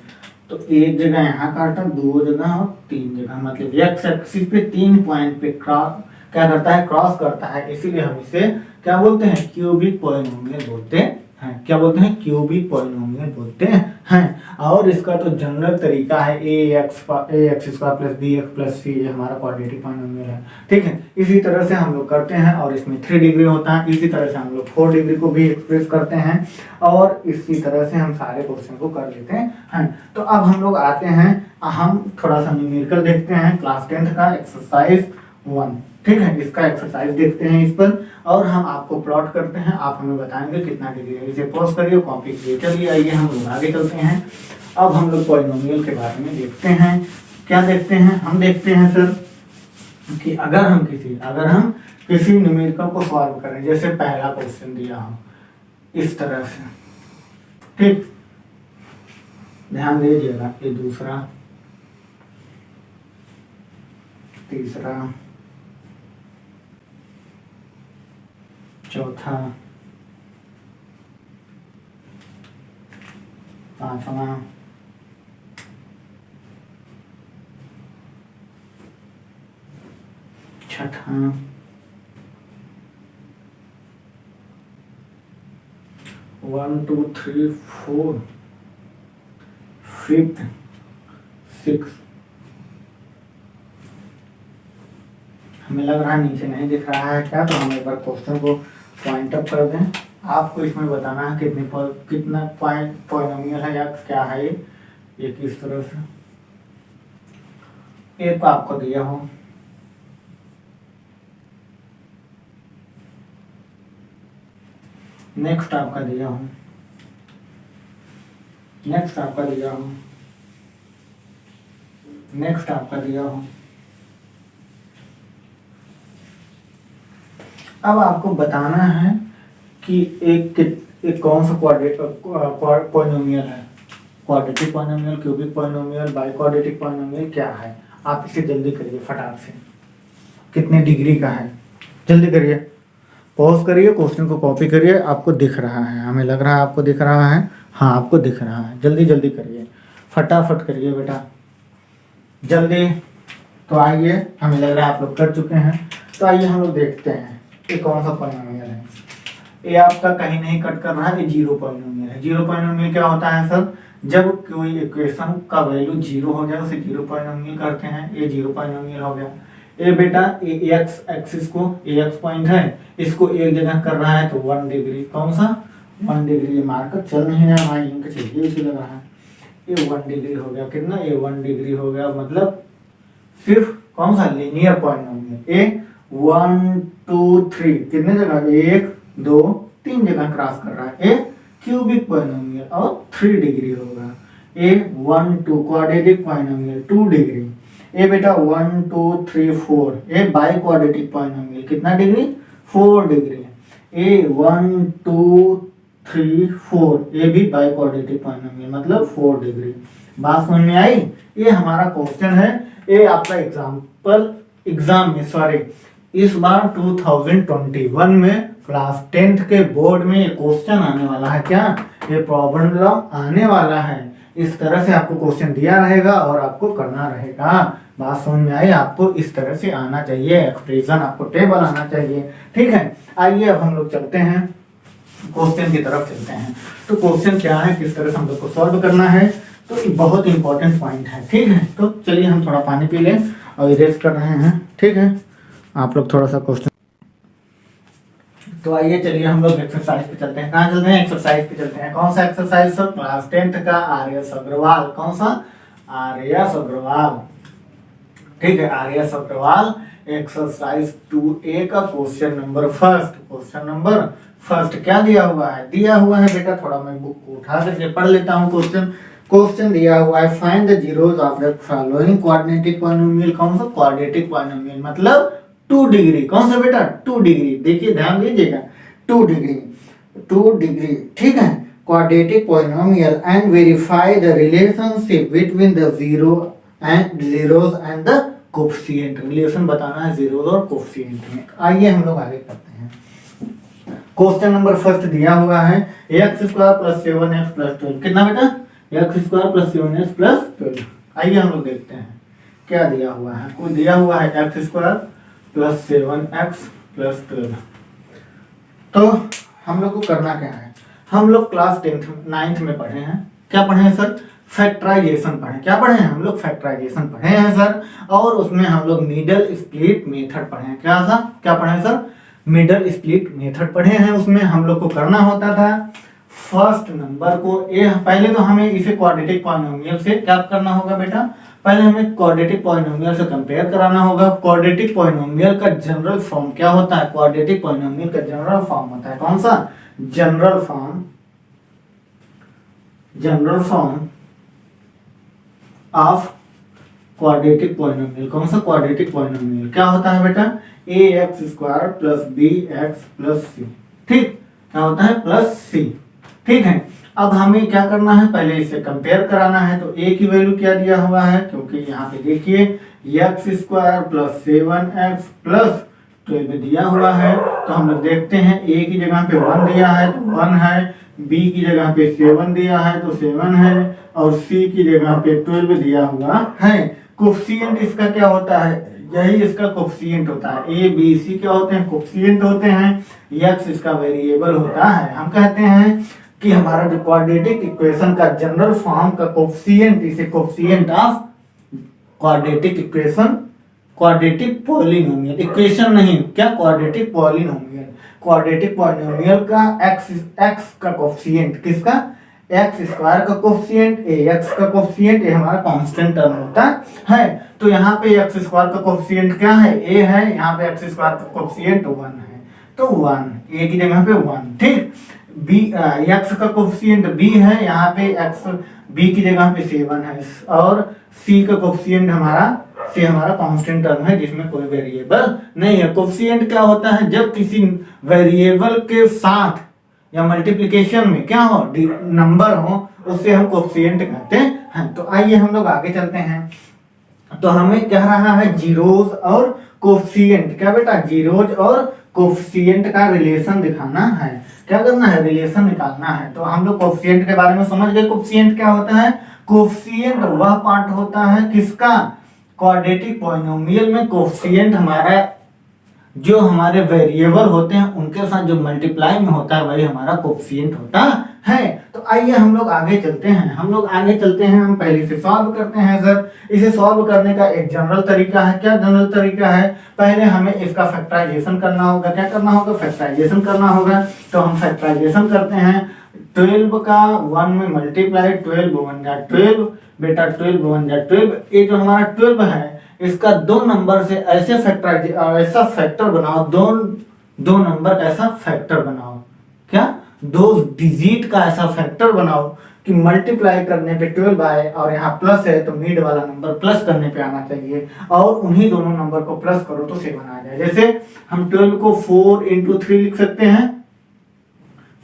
तो एक जगह यहाँ काटा, 2 जगह और 3 जगह, मतलब x एक्सिस पे 3 पॉइंट पे क्या करता है, क्रॉस करता है, इसीलिए हम इसे क्या बोलते हैं, क्यूबिक पॉलिनोमियल बोलते हैं। क्या बोलते हैं, क्यूबिक पॉलिनोमियल बोलते हैं। और इसका तो जनरल तरीका है ax² + bx + c, ये हमारा क्वाड्रेटिक पॉलिनोमियल है। ठीक है, इसी तरह से हम लोग करते हैं, और इसमें 3 डिग्री होता है, इसी तरह से हम लोग 4 डिग्री को भी एक्सप्रेस करते हैं, और इसी तरह से हम सारे क्वेश्चन को कर लेते हैं। तो अब हम लोग आते हैं हम थोड़ा सा न्यूमेरिकल देखते हैं क्लास 10th का एक्सरसाइज 1। ठीक है, इसका एक्सरसाइज देखते हैं इस पर, और हम आपको प्लॉट करते हैं, आप हमें बताएंगे कितना डिग्री है। इसे पॉज करिए, कॉपी कीजिए। चलिए आइए हम लोग आगे चलते हैं। अब हम लोग पॉलिनोमियल के बारे में देखते हैं। क्या देखते हैं? हम देखते हैं सर कि अगर हम किसी न्यूमेरिकल को सॉल्व करें, जैसे पहला क्वेश्चन दिया हो इस तरह से, ठीक, ध्यान दीजिएगा, ये दूसरा, तीसरा, चौथा, पांचवा, छठा, 1 2 3 4, 5th, 6th। हमें लग रहा है नीचे नहीं दिख रहा है क्या, तो हम एक बार क्वेश्चन को पॉइंट अप कर दें। आपको इसमें बताना है कितना पॉलिनोमियल है या क्या है ये किस तरह से। एक तो आपको दिया हो, नेक्स्ट आपका दिया हो, नेक्स्ट आपका दिया हो, नेक्स्ट आपका दिया हो। अब आपको बताना है कि एक कौन सा पॉलिनोमियल है, quadratic polynomial, cubic polynomial, biquadratic polynomial क्या है। आप इसे जल्दी करिए फटाक से, कितने डिग्री का है, जल्दी करिए, पॉज करिए, क्वेश्चन को कॉपी करिए। आपको दिख रहा है, हमें लग रहा है आपको दिख रहा है, हाँ आपको दिख रहा है, जल्दी जल्दी करिए, फटाफट करिए बेटा, जल्दी। तो आइए, हमें लग रहा है आप लोग कर चुके हैं, तो आइए हम लोग देखते हैं ये कौन सा पॉलिनोमियल है। ये आपका कहीं नहीं कट कर रहा है, ये जीरो पॉलिनोमियल है। जीरो पॉलिनोमियल क्या होता है सर? जब कोई इक्वेशन का वैल्यू जीरो हो जाए उसे जीरो पॉलिनोमियल कहते हैं। ये जीरो पॉलिनोमियल हो गया। ये बेटा एक्स एक्सिस को, एक्स पॉइंट है, इसको एक जगह कर रहा है तो 1 डिग्री, कौन सा 1 डिग्री। ये मार्कर चल नहीं रहा भाई, इनका चाहिए इसे लग रहा है। ये 1 डिग्री हो गया, कितना, ये 1 डिग्री हो गया, मतलब सिर्फ कौन सा लीनियर पॉलिनोमियल। ये 1 2 3 कितने जगह, 1 2 3 जगह क्रॉस कर रहा है। ये क्यूबिक पॉलिनोमियल और 3 डिग्री होगा। ये 1 2 क्वाड्रेटिक पॉलिनोमियल 2 डिग्री। ये बेटा 1 2 3 4, ये बाई क्वाड्रेटिक पॉलिनोमियल कितना डिग्री, 4 डिग्री। ये 1 2 3 4, ये भी बाई क्वाड्रेटिक पॉलिनोमियल मतलब 4 डिग्री। बात समझ में आई? ये हमारा क्वेश्चन है। ये आपका एग्जाम में सॉरी इस बार 2021 में क्लास 10th के बोर्ड में ये क्वेश्चन आने वाला है। क्या ये प्रॉब्लम आने वाला है? इस तरह से आपको क्वेश्चन दिया रहेगा और आपको करना रहेगा। बात समझ में आई? आपको इस तरह से आना चाहिए, एक्सप्रेशन आपको टेबल आना चाहिए। ठीक है, आइए अब हम लोग चलते हैं क्वेश्चन की तरफ चलते हैं। तो क्वेश्चन क्या है, किस तरह से हम लोग को सॉल्व करना है, तो ये बहुत इंपॉर्टेंट पॉइंट है। ठीक है, तो चलिए हम थोड़ा पानी पी लें और इरेज कर रहे हैं। ठीक है, आप लोग थोड़ा सा क्वेश्चन, तो आइए चलिए हम लोग एक्सरसाइज पे चलते हैं। कहाँ चलते हैं? एक्सरसाइज पे चलते हैं। कौन सा एक्सरसाइज सर? क्लास 10th का आर्यस अग्रवाल। कौन सा? आर्यस अग्रवाल। ठीक है, आर्यस अग्रवाल एक्सरसाइज 2A का question number first. Question number first क्या दिया हुआ है? दिया हुआ है बेटा, थोड़ा मैं बुक को उठा करके पढ़ लेता हूँ। क्वेश्चन दिया हुआ है, find the zeros of the following quadratic polynomial. कौन सा? क्वाड्रेटिक पॉलिनोमियल मतलब 2 डिग्री। कौन सा बेटा? 2 डिग्री। देखिए ध्यान दीजिएगा, 2 डिग्री, 2 डिग्री। ठीक है, quadratic polynomial and verify the relationship between the zeros and the coefficient. Relation बताना है जीरोस और कोफिशिएंट में। आइए हम लोग आगे करते हैं। क्वेश्चन नंबर फर्स्ट दिया हुआ है x² + 7x + 12। कितना बेटा? x² + 7x + 12। आइए हम लोग देखते हैं क्या दिया हुआ है। कोई दिया हुआ है x² + 7x + 12। तो हम लोग को करना क्या है? हम लोग क्लास 9th में पढ़े हैं। क्या पढ़े हैं सर? फैक्टराइजेशन पढ़े। क्या पढ़े हैं हम लोग? फैक्टराइजेशन पढ़े हैं सर। और उसमें हम लोग मिडल स्प्लिट मेथड पढ़े हैं। क्या पढ़े हैं सर? मिडल स्प्लिट मेथड पढ़े हैं। उसमें हम लोग को करना होता था फर्स्ट नंबर को, ये पहले तो हमें इसे क्वाड्रेटिक पॉलिनोमियल से क्या करना होगा बेटा? पहले हमें क्वाड्रेटिक पॉलिनोमियल से कंपेयर कराना होगा। क्वाड्रेटिक पॉलिनोमियल का जनरल फॉर्म क्या होता है? क्वाड्रेटिक पॉलिनोमियल का जनरल फॉर्म होता है कौन सा? General form of quadratic polynomial. कौन सा क्वाड्रेटिक पॉलिनोमियल? क्या होता है बेटा? ax² plus bx plus c। ठीक, क्या होता है? Plus c। ठीक है, अब हमें क्या करना है? पहले इसे कंपेयर कराना है। तो a की वैल्यू क्या दिया हुआ है? क्योंकि यहाँ पे देखिए x² प्लस 7x प्लस 12 दिया हुआ है, तो हम लोग देखते हैं a की जगह पे 1 दिया है तो 1 है, b की जगह पे 7 दिया है तो 7 है, और c की जगह पे 12 दिया हुआ है। कोफिशिएंट इसका क्या होता है? यही इसका कोफिशिएंट होता है। a b c क्या होते हैं? कोफिशिएंट होते हैं। x इसका वेरिएबल होता है। हम कहते हैं कि हमारा जो क्वाड्रेटिक इक्वेशन का जनरल फॉर्म का कोफिशिएंट, इसे coefficient of quadratic equation, quadratic polynomial, equation नहीं, क्या? Quadratic polynomial. क्वाड्रेटिक पॉलिनोमियल का x का कोफिशिएंट, किसका? x² का कोफिशिएंट, ax का कोफिशिएंट, ये हमारा कांस्टेंट टर्म होता है। तो यहाँ पे x² का कोफिशिएंट क्या है? a है। यहाँ पे x² का कोफिशिएंट 1 है, तो 1, a की जगह पे 1। ठीक, b x का कोफिशिएंट b है, यहाँ पे x b की जगह पे 7 है, और c का कोफिशिएंट हमारा कांस्टेंट टर्म है जिसमें कोई वेरिएबल नहीं है। कोफिशिएंट क्या होता है? जब किसी वेरिएबल के साथ या मल्टीप्लिकेशन में क्या हो, नंबर हो, उससे हम कोफिशिएंट कहते हैं। तो आइए हम लोग आगे चलते हैं। तो हमें कह रहा है जीरोज और कोफिशिएंट। क्या बेटा? जीरोज और कोफिशिएंट का रिलेशन दिखाना है। क्या करना है? रिलेशन निकालना है। तो हम लोग कोफिशिएंट के बारे में समझ गए। कोफिशिएंट क्या होता है? कोफिशिएंट वह पार्ट होता है किसका? क्वाड्रेटिक पॉलिनोमियल में कोफिशिएंट हमारा जो हमारे वेरिएबल होते हैं उनके साथ जो मल्टीप्लाई में होता है वही हमारा कोफिशिएंट होता है। तो आइए हम लोग आगे चलते हैं। हम पहले इसे सॉल्व करते हैं। सर, इसे सॉल्व करने का एक जनरल तरीका है। क्या जनरल तरीका है? पहले हमें इसका फैक्टराइजेशन करना होगा। क्या करना होगा? फैक्टराइजेशन करना होगा। तो हम फैक्टराइजेशन करते हैं। 12 का 1 में मल्टीप्लाई, 12 1 जा 12 बेटा, 12 1 जा 12। ये जो हमारा 12 है इसका दो नंबर से ऐसे ऐसा फैक्टर बनाओ, दो नंबर का ऐसा फैक्टर बनाओ। क्या? 2 डिजिट का ऐसा फैक्टर बनाओ कि मल्टीप्लाई करने पे 12 आए, और यहाँ प्लस है तो मिड वाला नंबर प्लस करने पे आना चाहिए, और उन्हीं दोनों नंबर को प्लस करो तो 7 आ जाए। जैसे हम 12 को 4 into 3 लिख सकते हैं,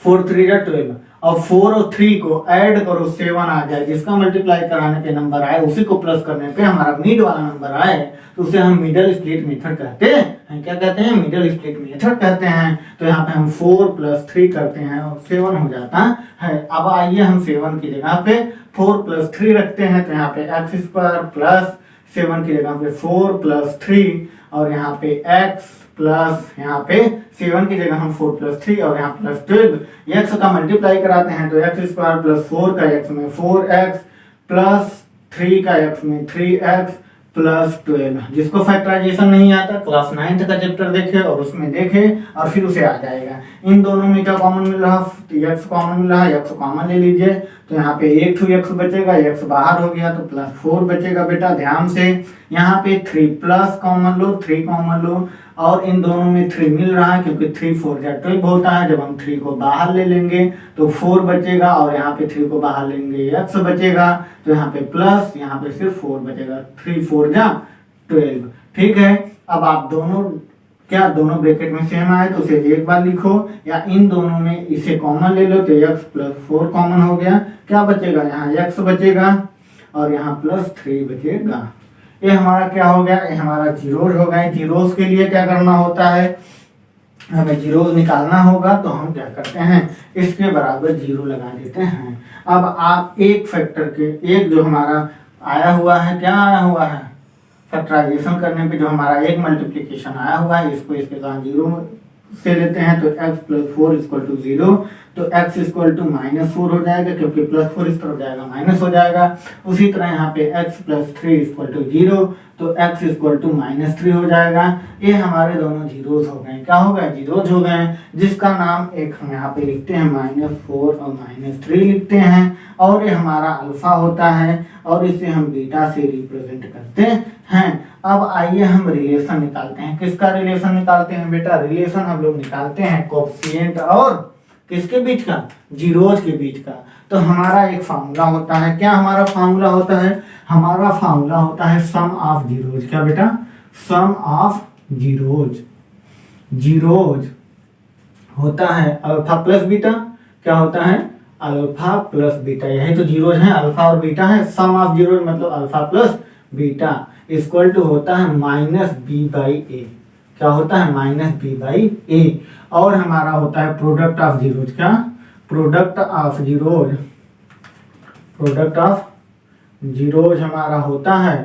4 3 जा 12, और 4 और 3 को ऐड करो 7 आ जाए। जिसका मल्टीप्लाई कराने पे नंबर आए उसी को प्लस करने पे हमारा मिड वाला नंबर आए तो उसे हम मिडल स्प्लिट मेथड कहते हैं। क्या कहते हैं? मिडल स्प्लिट मेथड कहते हैं। तो यहाँ पे हम 4 + 3 करते हैं और 7 हो जाता है। अब आइए हम 7 की जगह पे 4 + 3 रखते हैं। तो यहाँ पे x² प्लस 7 की जगह पे 4 + 3, और यहाँ पे x प्लस यहाँ पे 7 की जगह हम 4 + 3 और यहाँ प्लस 12। x का मल्टीप्लाई कराते हैं तो x² प्लस 4 का x में 4x प्लस 3 का x में 3x प्लस 12। जिसको फैक्टराइजेशन नहीं आता क्लास 9th का चैप्टर देखे और उसमें देखे और फिर उसे आ जाएगा। इन दोनों में क्या कॉमन मिल रहा? x कॉमन मिल रहा है, x कॉमन ले लीजिए। तो यहाँ पे 1 2 x बचेगा, x बाहर हो गया तो प्लस 4 बचेगा। बेटा ध्यान से यहाँ पे 3 प्लस कॉमन लो, 3 कॉमन लो, और इन दोनों में 3 मिल रहा है क्योंकि 3 4 जा 12 होता है। जब हम 3 को बाहर ले लेंगे तो 4 बचेगा, और यहाँ पे 3 को बाहर लेंगे x बचेगा, तो यहाँ पे प्लस, यहाँ पे सिर्फ 4 बचेगा। 3 4 जा 12। ठीक है, अब आप दोनों ब्रैकेट में सेम आए तो उसे एक बार लिखो, या इन दोनों में इसे कॉमन ले लो तो x प्लस 4 कॉमन हो गया। क्या बचेगा? यहाँ x बचेगा और यहाँ प्लस 3 बचेगा। ये हमारा क्या हो गया? ये हमारा जीरोज हो गए। जीरोज के लिए क्या करना होता है? हमें जीरोज निकालना होगा। तो हम क्या करते हैं? इसके बराबर 0 लगा देते हैं। अब आप एक फैक्टर के एक जो हमारा आया हुआ है, क्या आया हुआ है? फैक्टराइजेशन करने पे जो हमारा एक मल्टीप्लिकेशन आया हुआ है, इसको इसके साथ 0 से लेते हैं तो x + 4 = 0। तो x = -4 हो जाएगा क्योंकि +4 इस तरफ जाएगा माइनस हो जाएगा। उसी तरह यहाँ पे x + 3 = 0, तो x = -3 हो जाएगा। ये हमारे दोनों जीरोज हो गए। क्या हो गए? जीरोज हो गए, जिसका नाम एक हम यहाँ पे लिखते हैं -4 और -3 लिखते हैं। और ये हमारा अल्फा होता है और इसे हम बीटा से रिप्रेजेंट करते हैं। अब आइए हम रिलेशन निकालते हैं। किसका रिलेशन निकालते हैं बेटा? रिलेशन हम लोग निकालते हैं कोएफिशिएंट और किसके बीच का? जीरोज के बीच का। तो हमारा एक फार्मूला होता है। क्या हमारा फार्मूला होता है? हमारा फार्मूला होता है सम ऑफ जीरोज। क्या बेटा? सम ऑफ जीरोज। जीरोज होता है अल्फा प्लस बीटा। क्या होता है? Alpha plus beta. यही तो जीरोज है, अल्फा और बीटा है। सम ऑफ जीरोज मतलब alpha plus beta equal to होता है माइनस बी बाई ए। क्या होता है? Minus B by A. और हमारा होता है प्रोडक्ट ऑफ जीरोज। क्या? Product of zeros. Product of zeros हमारा होता है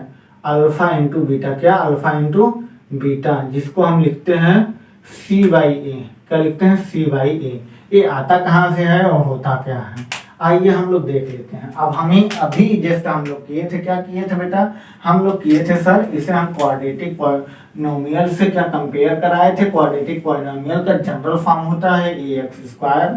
अल्फा इंटू बीटा। क्या? अल्फा इंटू बीटा, जिसको हम लिखते हैं सी बाई ए। क्या लिखते हैं? सी बाई ए। ये आता कहाँ से है और होता क्या है? आइए हम लोग देख लेते हैं। अब हमें अभी जैसा हम लोग किए थे, क्या किए थे बेटा? हम लोग किए थे सर, इसे हम क्वाड्रेटिक पॉलिनोमियल से क्या कंपेयर कराए थे। क्वाड्रेटिक पॉलिनोमियल का जनरल फॉर्म होता है A X square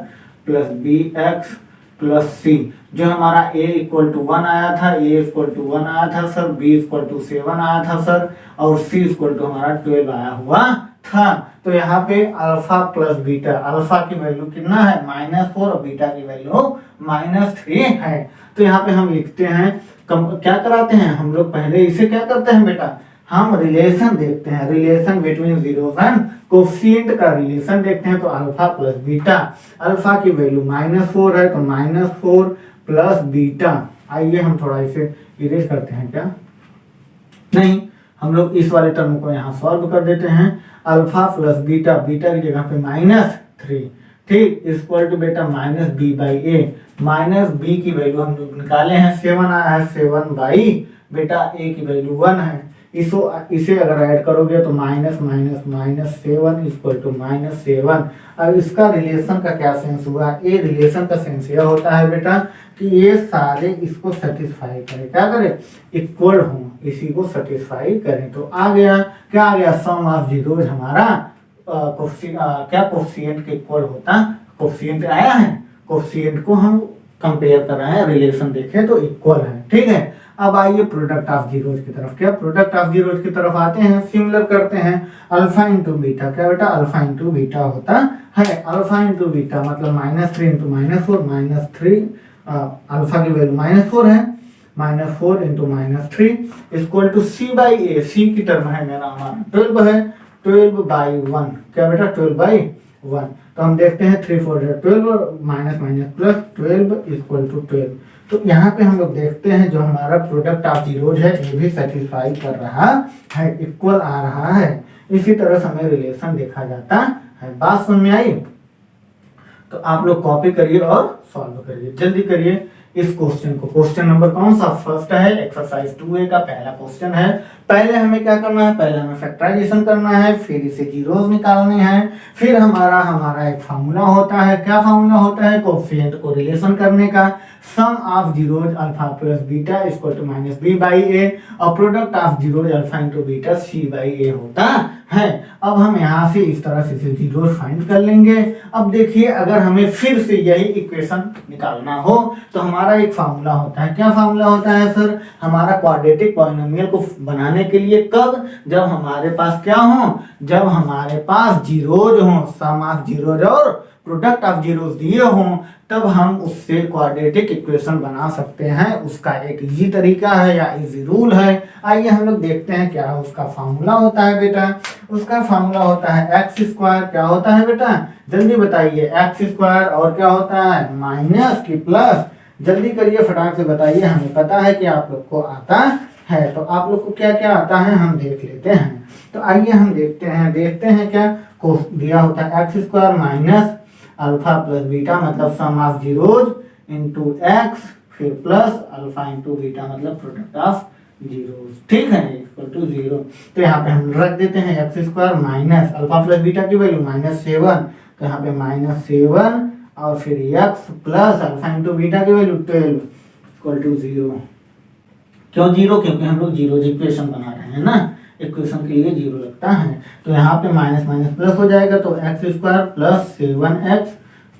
plus B X plus C. जो हमारा a इक्वल टू 1 आया था, a इक्वल टू 1 आया था सर, b इक्वल टू 7 आया था सर, और c इक्वल टू हमारा 12 आया हुआ था। तो यहाँ पे अल्फा प्लस बीटा, अल्फा की वैल्यू कितना है? -4 और बीटा की वैल्यू -3 है। तो यहाँ पे हम लिखते हैं क्या कराते हैं हम लोग? पहले इसे क्या करते हैं बेटा? हम रिलेशन देखते हैं, relation between zeros and coefficient का रिलेशन देखते हैं। तो अल्फा प्लस बीटा, अल्फा की वैल्यू -4 है तो -4 प्लस बीटा। आइए हम थोड़ा इसे इरेज करते हैं। क्या नहीं, हम लोग इस वाले टर्म को यहाँ सॉल्व कर देते हैं। अल्फा प्लस बीटा, बीटा की जगह पे -3, ठीक, इक्वल टू बेटा minus B by A. Minus B की वैल्यू हम लोग निकाले हैं 7 आया है, 7 बाई बेटा ए की वैल्यू 1 है। इसे अगर ऐड करोगे तो minus minus minus 7 equal to -7। अब इसका रिलेशन का क्या सेंस हुआ? ये रिलेशन का सेंस यह होता है बेटा कि ये सारे इसको सेटिस्फाई करें। क्या करें? इक्वल हो, इसी को सेटिस्फाई करें। तो आ गया, क्या आ गया? सम ऑफ जीरोज हमारा क्या कोएफिशिएंट के इक्वल होता। कोएफिशिएंट आया है, कोएफिशिएंट को हम कंपेयर कर रहे हैं, रिलेशन देखें तो इक्वल है। ठीक है, अब आइए प्रोडक्ट ऑफ जीरोज की तरफ। क्या प्रोडक्ट ऑफ जीरोज की तरफ आते हैं, सिमिलर करते हैं। अल्फा इंटू बीटा, क्या बेटा? अल्फा इंटू बीटा होता है। अल्फा इंटू बीटा मतलब -3 इंटू -4, -3 अल्फा की वैल्यू -4 है, -4 into -3 equal to C by A. C की टर्म है मेरा हमारा 12 है, 12 बाई 1। क्या बेटा? 12 बाई 1। तो हम देखते हैं 3 4 12 minus minus plus 12 equal to 12। तो यहाँ पे हम लोग देखते हैं जो हमारा प्रोडक्ट ऑफ जीरोज है ये भी सेटिस्फाई कर रहा है, इक्वल आ रहा है। इसी तरह से हमें रिलेशन देखा जाता है। बात समझ में आई? तो आप लोग कॉपी करिए और सॉल्व करिए, जल्दी करिए इस क्वेश्चन को। क्वेश्चन नंबर कौन सा? फर्स्ट है, एक्सरसाइज 2A का पहला क्वेश्चन है। पहले हमें क्या करना है? पहले हमें फैक्टराइजेशन करना है, फिर इसे जीरोज निकालने हैं, फिर हमारा एक फार्मूला होता है। क्या फार्मूला होता है? कोएफिशिएंट को रिलेशन करने का। Sum of zeros alpha plus beta equal to minus B by A, और product of zeros alpha into beta C by A होता है। अब हम यहाँ से इस तरह से जीरोज फाइंड कर लेंगे। अब देखिए, अगर हमें फिर से यही इक्वेशन निकालना हो तो हमारा एक फार्मूला होता है। क्या फार्मूला होता है सर? हमारा क्वाड्रेटिक पॉलिनोमियल को बनाने के लिए कब? जब हमारे पास क्या हो? जब हमारे पास जीरोज हो, सम ऑफ जीरोज और प्रोडक्ट ऑफ जीरोज दिए हों, तब हम उससे क्वाड्रेटिक इक्वेशन बना सकते हैं। उसका एक इजी तरीका है या इजी रूल है। आइए हम लोग देखते हैं क्या उसका फार्मूला होता है बेटा। उसका फार्मूला होता है एक्स स्क्वायर। क्या होता है बेटा? जल्दी बताइए। एक्स स्क्वायर और क्या होता है? माइनस की प्लस। जल्दी करिए, फटाक से बताइए, हमें पता है कि आप लोग को आता है। तो आप लोग को क्या क्या आता है हम देख लेते हैं। तो आइए हम देखते हैं क्या को दिया होता है। X square minus alpha plus beta मतलब sum of zeros into x, फिर प्लस अल्फा इंटू बीटा मतलब प्रोडक्ट ऑफ जीरोज। ठीक है, इक्वल टू 0। तो यहाँ पे हम रख देते हैं x square minus alpha plus beta की वैल्यू -7, तो यहाँ पे -7 और फिर x plus alpha into beta की वैल्यू 12 इक्वल टू 0। क्यों 0? क्योंकि हम लोग जीरोज इक्वेशन बना रहे हैं ना, इक्वेशन के लिए 0 लगता है। तो यहाँ पे माइनस माइनस प्लस हो जाएगा, तो x square plus 7x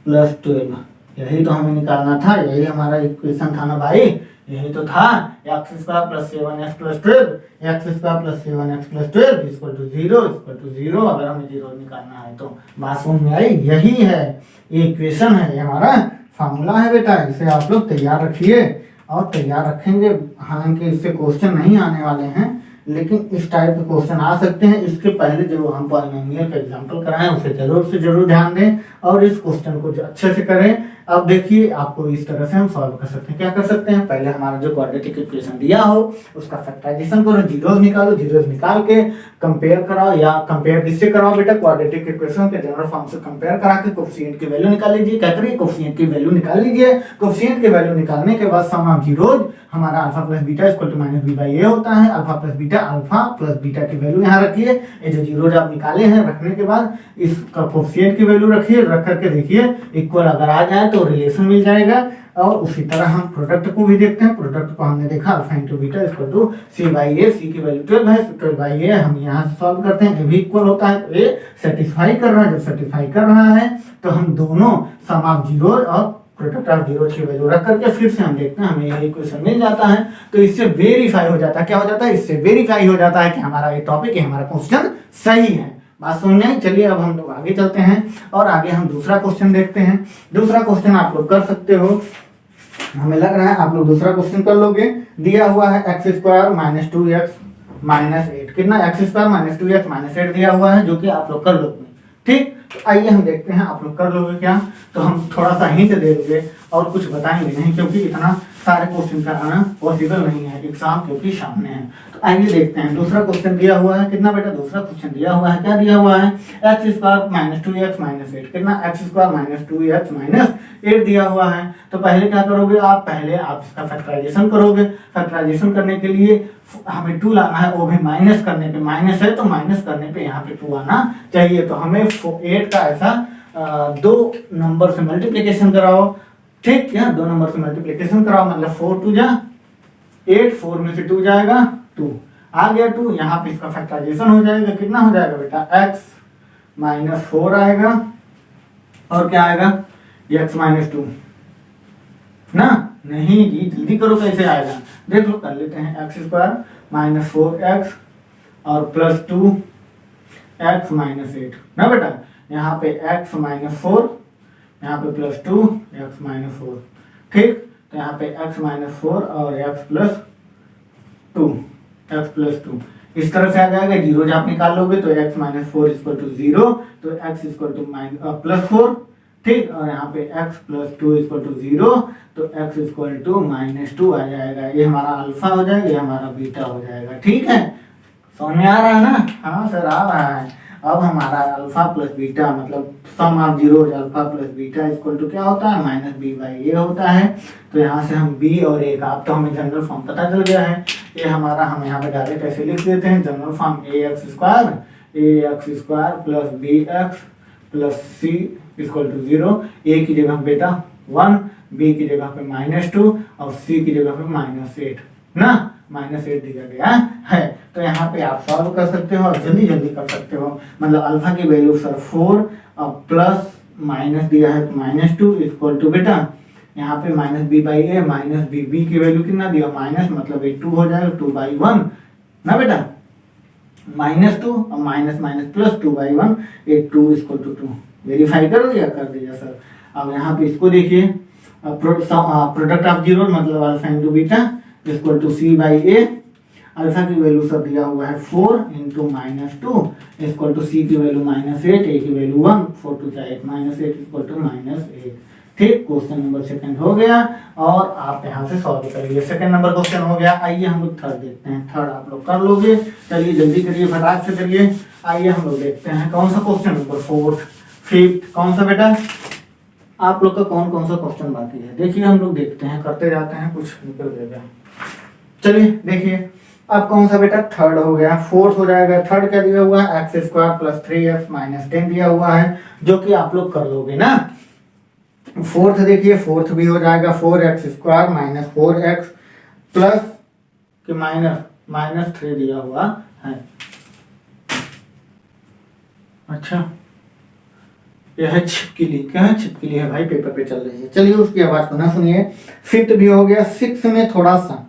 plus 12 यही तो हमें निकालना था, यही हमारा इक्वेशन था ना भाई, यही तो था। X square plus 7x plus 12, X square plus 7x plus 12 equal to zero, अगर हमें जीरो निकालना है तो। बात समझ में आई? यही है, ये इक्वेशन है, ये हमारा फार्मूला है बेटा। इसे आप लोग तैयार रखिए और तैयार रखेंगे। हालांकि इससे क्वेश्चन नहीं आने वाले हैं, लेकिन इस टाइप के क्वेश्चन आ सकते हैं। इसके पहले जो हम पॉलिनोमियल का एग्जांपल कराएं उसे जरूर से जरूर ध्यान दें और इस क्वेश्चन को अच्छे से करें। अब देखिए आपको इस तरह से हम सॉल्व कर सकते हैं। क्या कर सकते हैं, पहले हमारा जो क्वाड्रेटिक इक्वेशन दिया हो उसका फैक्टराइजेशन करो, जीरोस निकालो, जीरोस निकाल के कंपेयर कराओ, या कंपेयर किससे कराओ बेटा, क्वाड्रेटिक इक्वेशन के जनरल फॉर्म से कंपेयर करा के कोफिशिएंट की वैल्यू निकाल लीजिए। क्या करिए, कोफिशिएंट की वैल्यू निकाल लीजिए। कोफिशिएंट की वैल्यू निकालने के बाद सम ऑफ जीरोस हमारा alpha plus beta equal to minus B by A होता है। अल्फा प्लस बीटा की वैल्यू यहाँ रखिए। ये जो जीरोस आप निकाले हैं, रखने के बाद इसका कोफिशिएंट की वैल्यू रखिए, रख करके देखिए इक्वल अगर आ जाए तो रिलेशन मिल जाएगा। और उसी तरह हम प्रोडक्ट को भी देखते हैं। प्रोडक्ट को हमने देखा alpha into beta equal to C by A, C की वैल्यू 12 है, 12 बाई ए हम यहाँ से सॉल्व करते हैं। ये भी इक्वल होता है तो ये सेटिस्फाई कर रहा है। जब सेटिस्फाई कर रहा है तो हम दोनों सम ऑफ जीरो और प्रोडक्ट ऑफ जीरो की वैल्यू रख करके फिर से हम देखते हैं, हमें यही क्वेश्चन मिल जाता है। तो इससे वेरीफाई हो जाता है, क्या हो जाता है, इससे वेरीफाई हो जाता है कि हमारा ये टॉपिक है, हमारा क्वेश्चन सही है। बात समझ में? चलिए अब हम लोग आगे चलते हैं और आगे हम दूसरा क्वेश्चन देखते हैं। दूसरा क्वेश्चन आप लोग कर सकते हो, हमें लग रहा है आप लोग दूसरा क्वेश्चन कर लोगे। दिया हुआ है X square minus 2x minus 8, कितना, x square minus 2x minus 8 दिया हुआ है, जो कि आप लोग कर लोगे। ठीक, तो आइए हम देखते हैं आप लोग कर लोगे क्या। तो हम थोड़ा सा हिंट दे दोगे और कुछ बताएंगे नहीं, क्योंकि इतना सारे क्वेश्चन कराना पॉसिबल नहीं है, एग्जाम क्योंकि सामने है। तो आइए देखते हैं दूसरा क्वेश्चन दिया हुआ है, कितना बेटा, दूसरा क्वेश्चन दिया हुआ है, क्या दिया हुआ है, X square minus 2x minus 8, कितना, x square minus 2x minus 8 दिया हुआ है। तो पहले क्या करोगे आप, पहले आप इसका फैक्टराइजेशन करोगे। फैक्टराइजेशन करने के लिए हमें 2 लाना है, वो भी माइनस करने पे, माइनस है तो माइनस करने पे यहाँ पे 2 आना चाहिए। तो हमें 8 का ऐसा 2 नंबर से मल्टीप्लीकेशन कराओ। ठीक है, 2 नंबर से मल्टीप्लीकेशन कराओ, मतलब 4 2 जा 8, 4 में से 2 जाएगा 2, आ गया 2। यहाँ पे इसका फैक्टराइजेशन हो जाएगा, कितना हो जाएगा बेटा, x माइनस 4 आएगा और क्या आएगा, x माइनस 2 ना, नहीं जी जल्दी करो, कैसे आएगा, देख लो, कर लेते हैं। एक्स स्क्वायर माइनस 4x और प्लस 2x माइनस 8 ना बेटा, यहाँ पे x माइनस 4, यहाँ पे प्लस 2 x माइनस 4। ठीक, तो यहाँ पे x माइनस 4 और x प्लस 2 इस तरह से आ जाएगा। जीरो जब आप निकाल लोगे तो x माइनस 4 इक्वल टू 0, तो x इक्वल टू प्लस 4। ठीक, और यहाँ पे x प्लस 2 इक्वल टू 0, तो x इक्वल टू माइनस 2 आ जाएगा। ये हमारा अल्फा हो जाएगा, ये हमारा बीटा हो जाएगा। ठीक है, समझ में आ रहा है ना? हाँ सर आ रहा है। अब हमारा अल्फा प्लस बीटा मतलब sum of zeros alpha plus beta equal to क्या होता है, माइनस बी बाई ए होता है। तो यहाँ से हम b और a का, अब तो हमें जनरल फॉर्म पता चल गया है। ये हमारा हम यहाँ पे डायरेक्ट ऐसे लिख देते हैं, general form ax square plus bx plus c equal to 0। a की जगह बेटा 1, b की जगह पे माइनस 2 और c की जगह पे माइनस 8 ना, माइनस 8 दिया गया है। तो यहाँ पे आप सॉल्व कर सकते हो और जल्दी जल्दी कर सकते हो। मतलब अल्फा की वैल्यू सर 4 और प्लस माइनस दिया है माइनस 2 इक्वल टू बेटा यहाँ पे minus B by A minus B, B की वैल्यू कितना दिया, माइनस, मतलब ये 2 हो जाएगा 2 बाई 1 ना बेटा, माइनस 2 और माइनस माइनस प्लस 2 बाई 1, ये 2 इक्वल टू 2। वेरीफाई कर दिया, कर दिया सर। अब यहाँ पे इसको देखिए, प्रोडक्ट ऑफ जीरो मतलब alpha into beta equal to C by A. Alpha की वैल्यू सब दिया हुआ है 4 into minus 2 equal to c की वैल्यू माइनस 8, ए की value 1, 4 to 8 minus 8 equal to minus 8। ठीक, क्वेश्चन नंबर सेकंड हो गया और आप यहाँ से सॉल्व करिए। सेकंड नंबर क्वेश्चन हो गया। आइए हम लोग थर्ड देखते हैं, थर्ड आप लोग कर लोगे। चलिए जल्दी करिए, फटाक से करिए। आइए हम लोग देखते हैं कौन सा क्वेश्चन नंबर फोर्थ, फिफ्थ, कौन सा बेटा, आप लोग का कौन कौन सा क्वेश्चन बाकी है देखिए, हम लोग देखते हैं, करते जाते हैं, कुछ निकल जाएगा। चलिए देखिए, अब कौन सा बेटा, थर्ड हो गया, फोर्थ हो जाएगा। थर्ड क्या दिया हुआ है, X square plus 3x minus 10 दिया हुआ है, जो कि आप लोग कर लोगे ना। फोर्थ देखिए, फोर्थ भी हो जाएगा 4x square minus 4x plus के माइनस 3 दिया हुआ है। अच्छा यह छिपकली, क्या है? छिपकली है भाई, पेपर पे चल रही है। चलिए उसकी आवाज को ना सुनिए। फिफ्थ भी हो गया। सिक्स में थोड़ा सा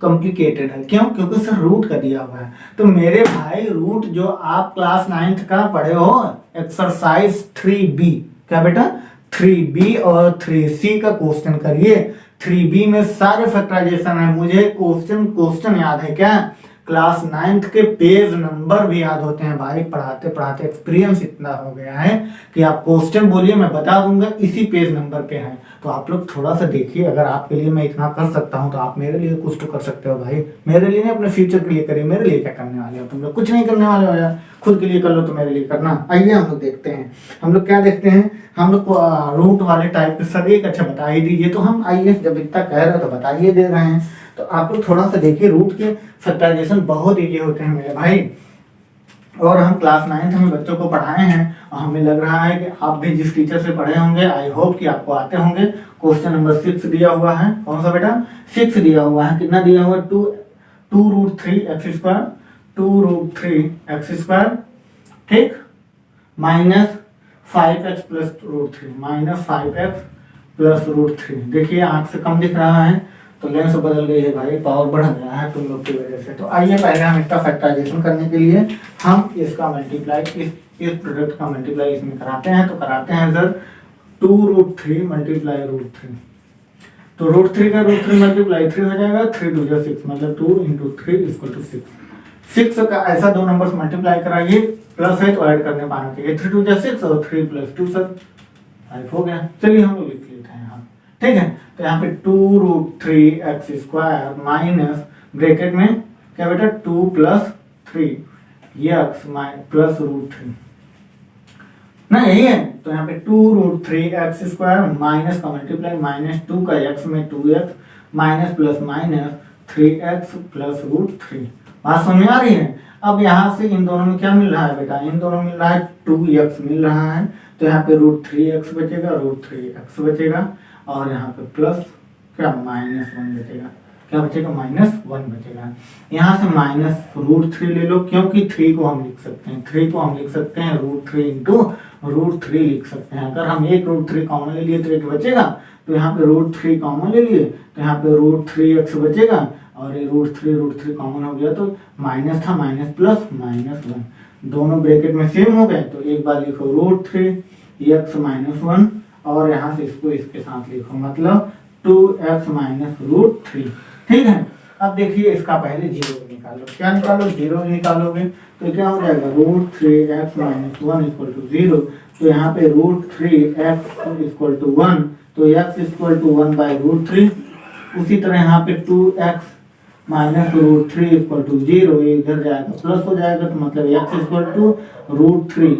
कॉम्प्लिकेटेड है, क्यों? क्योंकि सर रूट का दिया हुआ है। तो मेरे भाई रूट जो आप क्लास 9th का पढ़े हो, एक्सरसाइज 3B, क्या बेटा? 3B और 3C का क्वेश्चन करिए। 3B में सारे फैक्टराइजेशन है। मुझे क्वेश्चन याद है क्या? क्लास 9th के पेज नंबर भी याद होते हैं भाई। पढ़ाते पढ़ाते एक्सपीरियंस इतना हो गया है कि आप क्वेश्चन बोलिए मैं बता दूंगा, इसी पेज नंबर पे है। तो आप लोग थोड़ा सा देखिए। अगर आपके लिए मैं इतना कर सकता हूँ तो आप मेरे लिए कुछ तो कर सकते हो भाई। मेरे लिए नहीं, अपने फ्यूचर के लिए करिए। मेरे लिए क्या करने वाले हो तुम लोग? कुछ नहीं करने वाले हो यार। खुद के लिए कर लो तो मेरे लिए करना। आइए हम लोग देखते हैं। हम लोग क्या देखते हैं? हम लोग रूट वाले टाइप के सब एक अच्छा बता ही दीजिए। तो हम आइए, जब इतना कह रहे हो तो बताइए दे रहे हैं। तो आप लोग थोड़ा सा देखिए। रूट के फैक्टराइजेशन बहुत इजी होते हैं मेरे भाई। और हम क्लास 9th में बच्चों को पढ़ाए हैं और हमें लग रहा है कि आप भी जिस टीचर से पढ़े होंगे, आई होप कि आपको आते होंगे। क्वेश्चन नंबर 6 दिया हुआ है। कौन सा बेटा? 6 दिया हुआ है। कितना दिया हुआ है? 2 root 3 x square, 2 root 3 x square, ठीक, minus 5x plus root 3, minus 5x plus root 3। देखिए आंख से कम दिख रहा है तो लेंस बदल गई है भाई, पावर बढ़ गया है तुम लोग की वजह से। तो आइए पहले हम इसका फैक्टराइजेशन करने के लिए हम इसका मल्टीप्लाई, इस प्रोडक्ट का मल्टीप्लाई इसमें कराते हैं। तो कराते हैं सर 2 रूट 3 मल्टीप्लाई रूट 3। तो रूट 3 का रूट 3 मल्टीप्लाई 3 हो जाएगा। 3 2 जा 6, मतलब 2 इंटू 3 इक्वल टू 6। 6 का ऐसा दो नंबर मल्टीप्लाई कराइए, प्लस है तो ऐड करने पाना चाहिए। 3 2 जा 6 और 3 प्लस 2 सर 5 हो गया। चलिए हम लोग लिख लेते हैं यहाँ, ठीक है। तो यहाँ पे 2 root 3 x square minus bracket में क्या बेटा 2 प्लस 3 एक्स प्लस रूट 3 ना, यही है। तो यहाँ पे 2 रूट 3 एक्स स्क्वायर माइनस का मल्टीप्लाई माइनस 2 का एक्स में 2x minus plus minus 3x plus root 3। बात समझ में आ रही है? अब यहाँ से इन दोनों में क्या मिल रहा है बेटा? इन दोनों मिल रहा है 2x मिल रहा है। तो यहाँ पे रूट 3x बचेगा, रूट 3x बचेगा और यहाँ पे प्लस क्या माइनस 1 बचेगा। क्या बचेगा? माइनस 1 बचेगा। यहाँ से माइनस रूट 3 ले लो, क्योंकि 3 को हम लिख सकते हैं, 3 को हम लिख सकते हैं रूट 3 इंटू रूट 3 लिख सकते हैं। अगर हम एक रूट 3 कॉमन ले लिए तो एक बचेगा। तो यहाँ पे रूट 3 कॉमन ले लिए तो यहाँ पे रूट 3x बचेगा और ये रूट 3 कॉमन हो गया तो माइनस था, माइनस प्लस माइनस 1 दोनों ब्रैकेट में सेम हो गए। तो एक बार लिखो रूट 3x माइनस 1 और यहाँ से इसको इसके साथ लिखो, मतलब 2x माइनस रूट 3, ठीक है। अब देखिए इसका पहले जीरो निकालो। क्या निकालो? जीरो निकालोगे तो क्या हो जाएगा? Root 3x minus 1 equal to 0। तो यहाँ पे रूट 3x इक्वल टू 1, तो x equal to 1 by root 3। उसी तरह यहाँ पे 2x minus root 3 equal to 0, ये इधर जाएगा प्लस हो जाएगा। तो मतलब x equal to root 3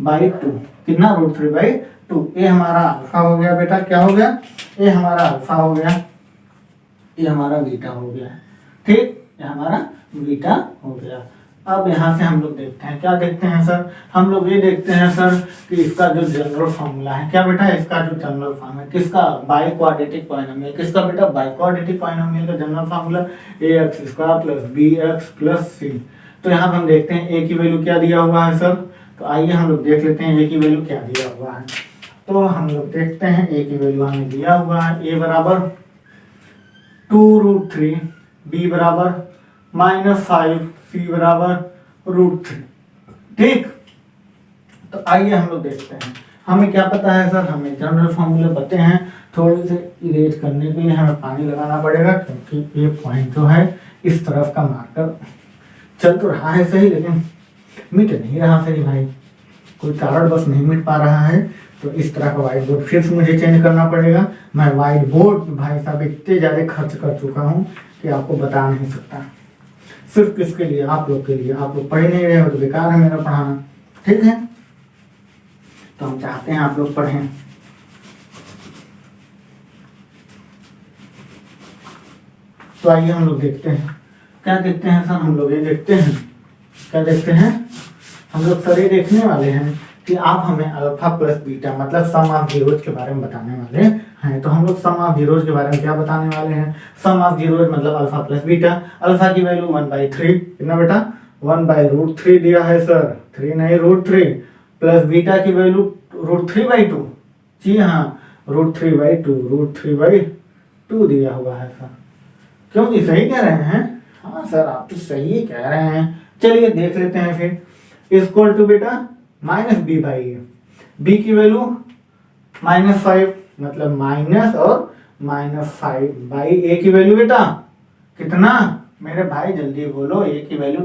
by 2। कितना? Root 3 by 2। ये हमारा अल्फा हो गया बेटा। क्या हो गया? ये हमारा अल्फा हो गया, ये हमारा बीटा हो गया, ठीक, ये हमारा बीटा हो गया। अब यहाँ से हम लोग देखते हैं, क्या देखते हैं सर? हम लोग ये देखते हैं सर कि इसका जो जनरल फॉर्मूला है, क्या बेटा? इसका जो जनरल फॉर्म है किसका? By quadratic polynomial. किसका बेटा? बाई क्वाड्रेटिक पॉलिनोमियल का general formula ax square plus bx plus c। तो यहाँ पे हम देखते हैं a की वैल्यू क्या दिया हुआ है सर। तो आइए हम लोग देख लेते हैं a की वैल्यू क्या दिया हुआ है। तो हम लोग देखते हैं a की वैल्यू हमें दिया हुआ है, a बराबर 2 रूट 3, b बराबर माइनस 5, c बराबर रूट 3, ठीक। तो आइए हम लोग देखते हैं हमें क्या पता है सर। हमें जनरल फॉर्मूले पते हैं। थोड़े से इरेज करने के लिए हमें पानी लगाना पड़ेगा, क्योंकि ये पॉइंट जो है इस तरफ का मार्कर चल तो रहा है सही, लेकिन मिट नहीं रहा सही भाई। कोई कारण बस नहीं मिट पा रहा है। तो इस तरह का व्हाइट बोर्ड फिर से मुझे चेंज करना पड़ेगा। मैं व्हाइट बोर्ड भाई साहब इतने ज़्यादा खर्च कर चुका हूँ कि आपको बता नहीं सकता। सिर्फ किसके लिए? आप लोग के लिए। आप लोग पढ़ नहीं रहे हो तो बेकार है मेरा पढ़ाना, ठीक है। तो हम चाहते हैं आप लोग पढ़ें। तो आइए हम लोग देखते हैं, क्या देखते हैं सर? हम लोग ये देखते हैं, क्या देखते हैं हम लोग? सर ये देखने वाले हैं कि आप हमें अल्फा प्लस बीटा मतलब सम ऑफ जीरोज के बारे में बताने वाले हैं। तो हम लोग सम ऑफ जीरोज के बारे में क्या बताने वाले हैं? सम ऑफ जीरोज मतलब अल्फा प्लस बीटा। अल्फा की वैल्यू 1/3, कितना बेटा? 1 बाई रूट 3 दिया है सर, 3 नहीं रूट 3। प्लस बीटा की वैल्यू √3/2। जी हाँ, √3/2 दिया हुआ है सर। क्यों जी, सही कह रहे हैं? हाँ सर, आप तो सही कह रहे हैं। चलिए देख लेते हैं फिर। इक्वल टू बेटा -b/a, b की वैल्यू -5, मतलब माइनस और -5/a की वैल्यू बेटा कितना? मेरे भाई जल्दी बोलो, a की वैल्यू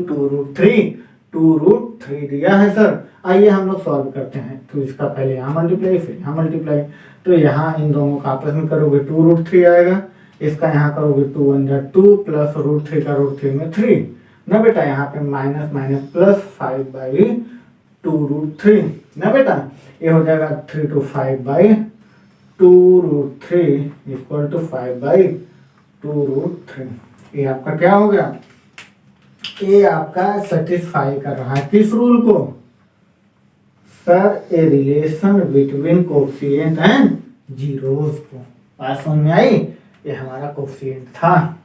2√3 दिया है सर। आइए हम लोग सॉल्व करते हैं। तो इसका पहले यहाँ मल्टीप्लाई, फिर यहाँ मल्टीप्लाई। तो यहाँ इन दोनों का आपस में करोगे 2√3 आएगा, इसका यहाँ करोगे 2 1 2 प्लस √3 का √3 में 3 ना बेटा, यहाँ पे माइनस माइनस प्लस 5/2√3 ना बेटा, ये हो जाएगा 3 to 5/2√3 इक्वल टू 5/2√3। ये आपका क्या हो गया? ये आपका सेटिस्फाई कर रहा है किस रूल को sir? A relation between coefficient and zeros को। बात समझ में आई? ये हमारा कोफिशिएंट था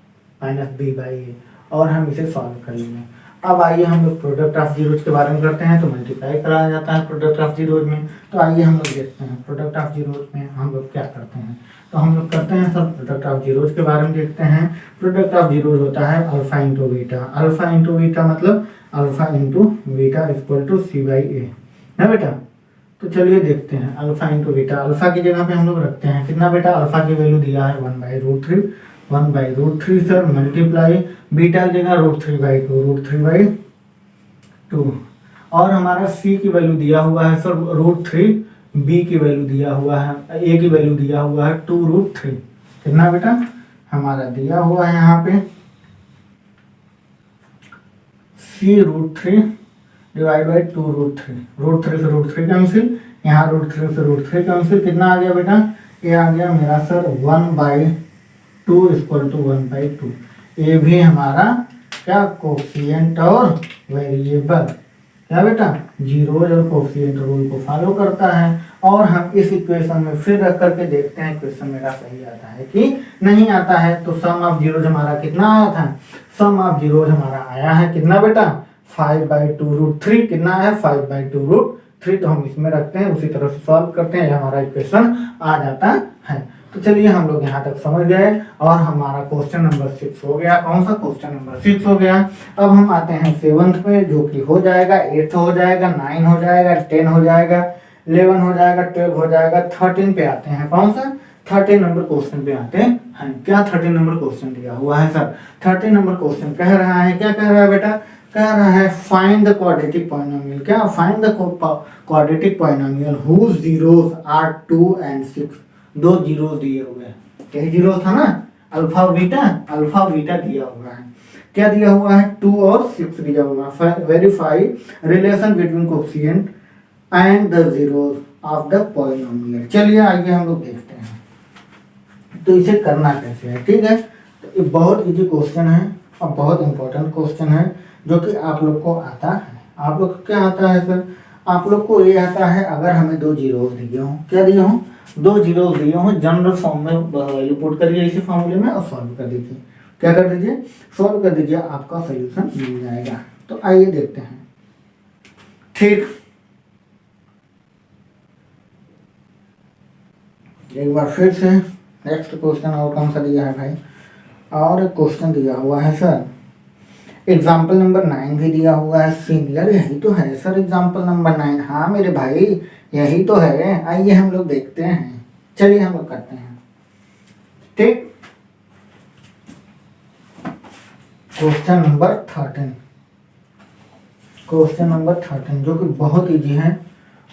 -b/a और हम इसे सॉल्व कर लेंगे। अब आइए हम लोग प्रोडक्ट ऑफ जीरोज के बारे में करते हैं। तो मल्टीप्लाई कराया जाता है प्रोडक्ट ऑफ जीरोज में। तो आइए हम लोग देखते हैं प्रोडक्ट ऑफ जीरोज में हम लोग क्या करते हैं। तो हम लोग करते हैं सर प्रोडक्ट ऑफ जीरोज के बारे में देखते हैं। प्रोडक्ट ऑफ जीरोज होता है alpha into beta. Alpha into beta मतलब alpha into beta equal to c/a ना बेटा। तो चलिए देखते हैं अल्फा इंटू बीटा। अल्फा की जगह पे हम लोग रखते हैं कितना बेटा? अल्फा की वैल्यू दिया है 1/√3 सर, मल्टीप्लाई बीटा की जगह √3/2 और हमारा c की वैल्यू दिया हुआ है सर √3, b की वैल्यू दिया हुआ है, a की वैल्यू दिया हुआ है 2√3। कितना बेटा हमारा दिया हुआ है यहाँ पे? c√3 divide by 2√3। √3 से √3 कैंसिल, यहाँ √3 से √3 कैंसिल। कितना आ गया बेटा? ये आ गया मेरा सर 1/2 इक्वल टू 1/2। ये भी हमारा क्या कोफिशिएंट और वेरिएबल क्या बेटा? जीरोज और कोफिशिएंट रूल को फॉलो करता है। और हम इस इक्वेशन में फिर रख करके देखते हैं इक्वेशन मेरा सही आता है कि नहीं आता है। तो सम ऑफ जीरोज हमारा कितना आया था? सम ऑफ जीरोज हमारा आया है कितना बेटा? 5/2√3। कितना है? 5/2√3। तो हम इसमें रखते हैं, उसी तरह से सॉल्व करते हैं, हमारा इक्वेशन आ जाता है। तो चलिए हम लोग यहाँ तक समझ गए और हमारा क्वेश्चन नंबर 6 हो गया। कौन सा? क्वेश्चन नंबर 6 हो गया। अब हम आते हैं 7th पे, जो कि हो जाएगा 8 हो जाएगा, 9 हो जाएगा, 10 हो जाएगा, 11 हो जाएगा, 12 हो जाएगा, 13 पे आते हैं। कौन सा? 13 नंबर क्वेश्चन पे आते हैं। क्या 13 नंबर क्वेश्चन दिया हुआ है सर? 13 नंबर क्वेश्चन कह रहा है, क्या कह रहा है बेटा? कह रहा है फाइंड द क्वाड्रेटिक पॉलिनोमियल। क्या? Find the quadratic polynomial whose zeros are 2 and 6। दो जीरोस दिए हुए हैं, यही जीरोस था ना, अल्फा बीटा दिया हुआ है। क्या दिया हुआ है? 2 और 6 दिया हुआ है। Verify relation between coefficient and the zeros of the polynomial. चलिए आइए हम लोग देखते हैं तो इसे करना कैसे है। ठीक है, तो ये बहुत इजी क्वेश्चन है और बहुत इंपॉर्टेंट क्वेश्चन है जो कि आप लोग को आता है। आप लोग को क्या आता है सर? आप लोग को ये आता है अगर हमें दो जीरोस दिए हों, क्या दिए हों? दो जीरोस दिए हों, जनरल फॉर्म में वैल्यू पुट करिए इसी फॉर्मूले में और सॉल्व कर दीजिए। क्या कर दीजिए? सॉल्व कर दीजिए, आपका सोल्यूशन मिल जाएगा। तो आइए देखते हैं। ठीक, एक बार फिर से नेक्स्ट क्वेश्चन और कौन सा दिया है भाई? और एक क्वेश्चन दिया हुआ है सर, एग्जाम्पल नंबर 9 भी दिया हुआ है। सिमिलर यही तो है सर एग्जाम्पल नंबर 9। हाँ मेरे भाई यही तो है। आइए हम लोग देखते हैं, चलिए हम लोग करते हैं। ठीक, क्वेश्चन नंबर 13, क्वेश्चन नंबर 13 जो कि बहुत इजी है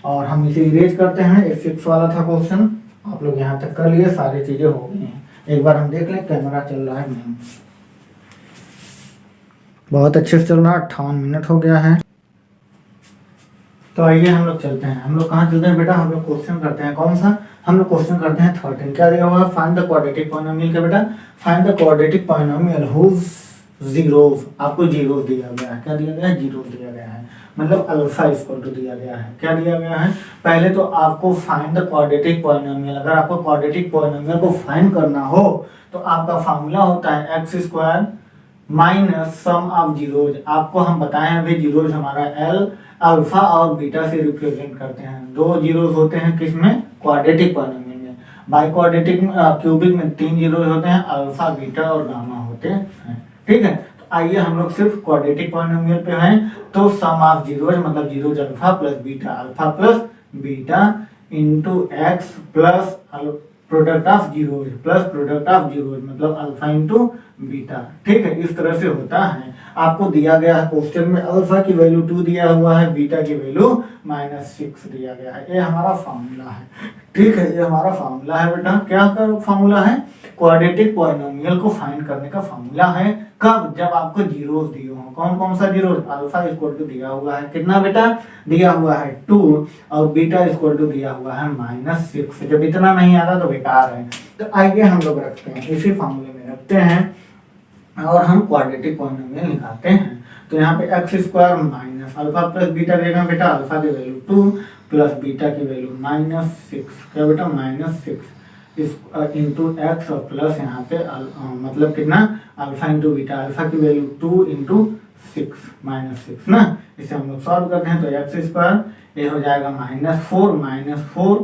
और हम इसे इरेज करते हैं। एक 6 वाला था क्वेश्चन, आप लोग यहाँ तक कर लिए, सारी चीजें हो गई हैं। एक बार हम देख लें कैमरा चल रहा है नहीं। बहुत अच्छे से चल रहा है, 58 मिनट हो गया है। तो आइए हम लोग चलते हैं। हम लोग कहाँ चलते हैं बेटा? हम लोग क्वेश्चन करते हैं। कौन सा? हम लोग क्वेश्चन करते हैं 13। क्या दिया हुआ है? Find the quadratic polynomial. क्या बेटा? Find the quadratic polynomial whose zeros. आपको जीरोस दिया गया है। क्या दिया गया है? जीरोस दिया गया है, मतलब अल्फा इक्वल टू दिया गया है। क्या दिया गया है? पहले तो आपको फाइंड द क्वाड्रेटिक पॉलिनोमियल। अगर आपको क्वाड्रेटिक पॉलिनोमियल को फाइंड करना हो तो आपका फार्मूला होता है x² minus sum of zeros. आपको हम बताएं अभी जीरोज हमारा एल अल्फा और बीटा से रिप्रेजेंट करते हैं। दो जीरोज होते हैं किसमें, क्वाड्रेटिक पॉलिनोमियल में। बाई क्वाड्रेटिक क्यूबिक में 3 जीरोज होते हैं, अल्फा बीटा और गामा होते हैं। ठीक है, तो आइए हम लोग सिर्फ क्वाड्रेटिक पॉलिनोमियल पे हैं। तो सम ऑफ जीरोज मतलब zeros alpha plus beta into x plus product of zeros मतलब अल्फा इंटू बीटा। ठीक है, इस तरह से होता है। आपको दिया गया है क्वेश्चन में अल्फा की वैल्यू 2 दिया हुआ है, बीटा की वैल्यू -6 दिया गया है। ये हमारा फॉर्मूला है। ठीक है, ये हमारा फॉर्मूला है बेटा। क्या का फॉर्मूला है, क्वाड्रेटिक पॉलिनोमियल को फाइंड करने का फॉर्मूला है। कब, जब आपको जीरोज दिए हो। कौन कौन सा जीरोज, अल्फा इक्वल टू दिया हुआ है कितना बेटा, दिया हुआ है 2 और बीटा इक्वल टू दिया हुआ है -6। जब इतना नहीं आता तो बेकार है। तो आइए हम लोग रखते हैं, इसी फॉर्मूले में रखते हैं और हम क्वाड्रेटिक पॉलिनोमियल निकालते हैं। तो यहाँ पे x square minus alpha plus beta देगा बेटा, अल्फा की वैल्यू 2 प्लस बीटा की वैल्यू -6। क्या बेटा, -6 इंटू एक्स और प्लस यहाँ पे मतलब कितना, अल्फा इंटू बीटा, अल्फा की वैल्यू 2 इंटू 6 -6 ना। इसे हम लोग सॉल्व करते हैं तो एक्स स्क्वायर ये हो जाएगा -4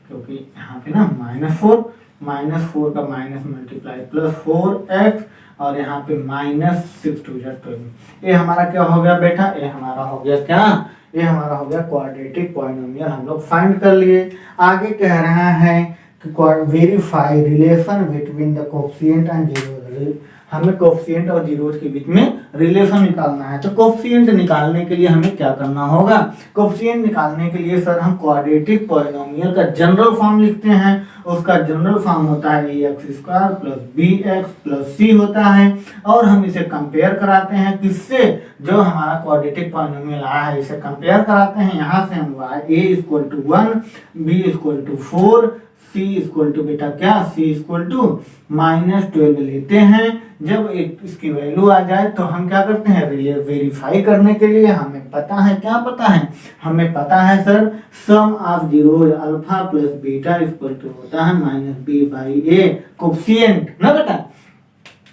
क्योंकि यहाँ पे ना -4 का माइनस मल्टीप्लाई प्लस 4x और यहाँ पे -6 2 12। ये हमारा क्या हो गया बेटा, ये हमारा हो गया क्या, ये हमारा हो गया क्वाड्रेटिक पॉलिनोमियल। हम लोग फाइंड कर लिए। आगे कह रहा है कि verify relation between the coefficient and zeros. हमें कोएफिशिएंट और जीरोज के बीच में रिलेशन निकालना है। तो कोएफिशिएंट निकालने के लिए हमें क्या करना होगा, कोएफिशिएंट निकालने के लिए सर हम क्वाड्रेटिक पॉलिनोमियल का जनरल फॉर्म लिखते हैं। उसका जनरल फॉर्म होता है X square plus B X plus C होता है। और हम इसे कंपेयर कराते हैं किससे, जो हमारा क्वाड्रेटिक पॉलिनोमियल आया है इसे कंपेयर कराते हैं। यहाँ से हम a equal to 1, b equal to 4, c equal to बेटा क्या, c इक्वल टू -12 लेते हैं। जब इसकी वैल्यू आ जाए तो हम क्या करते हैं, वेरीफाई करने के लिए हमें पता है, क्या पता है, हमें पता है sir sum of zeros alpha plus beta equal to होता है -b/a कोएफिशिएंट ना बेटा।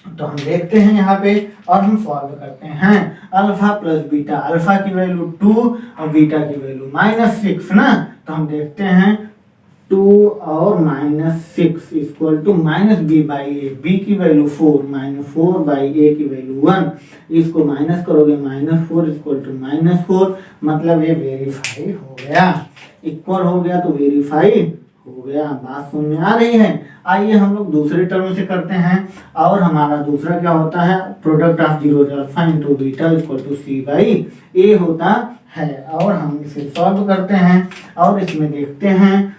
तो हम देखते हैं यहाँ पे और हम सॉल्व करते हैं। अल्फा प्लस बीटा, अल्फा की वैल्यू 2 और बीटा की वैल्यू -6 ना। तो हम देखते हैं 2 और -6 इक्वल टू -b/a, b की वैल्यू 4 -4/a की वैल्यू 1। इसको माइनस करोगे -4 इक्वल टू -4, मतलब ये वेरीफाई हो गया, इक्वल हो गया तो वेरीफाई हो गया। बात समझ में आ रही है। आइए हम लोग दूसरे टर्म से करते हैं। और हमारा दूसरा क्या होता है, product of zeros alpha into beta equal to c/a होता है। और हम इसे सॉल्व करते हैं और इसमें देखते हैं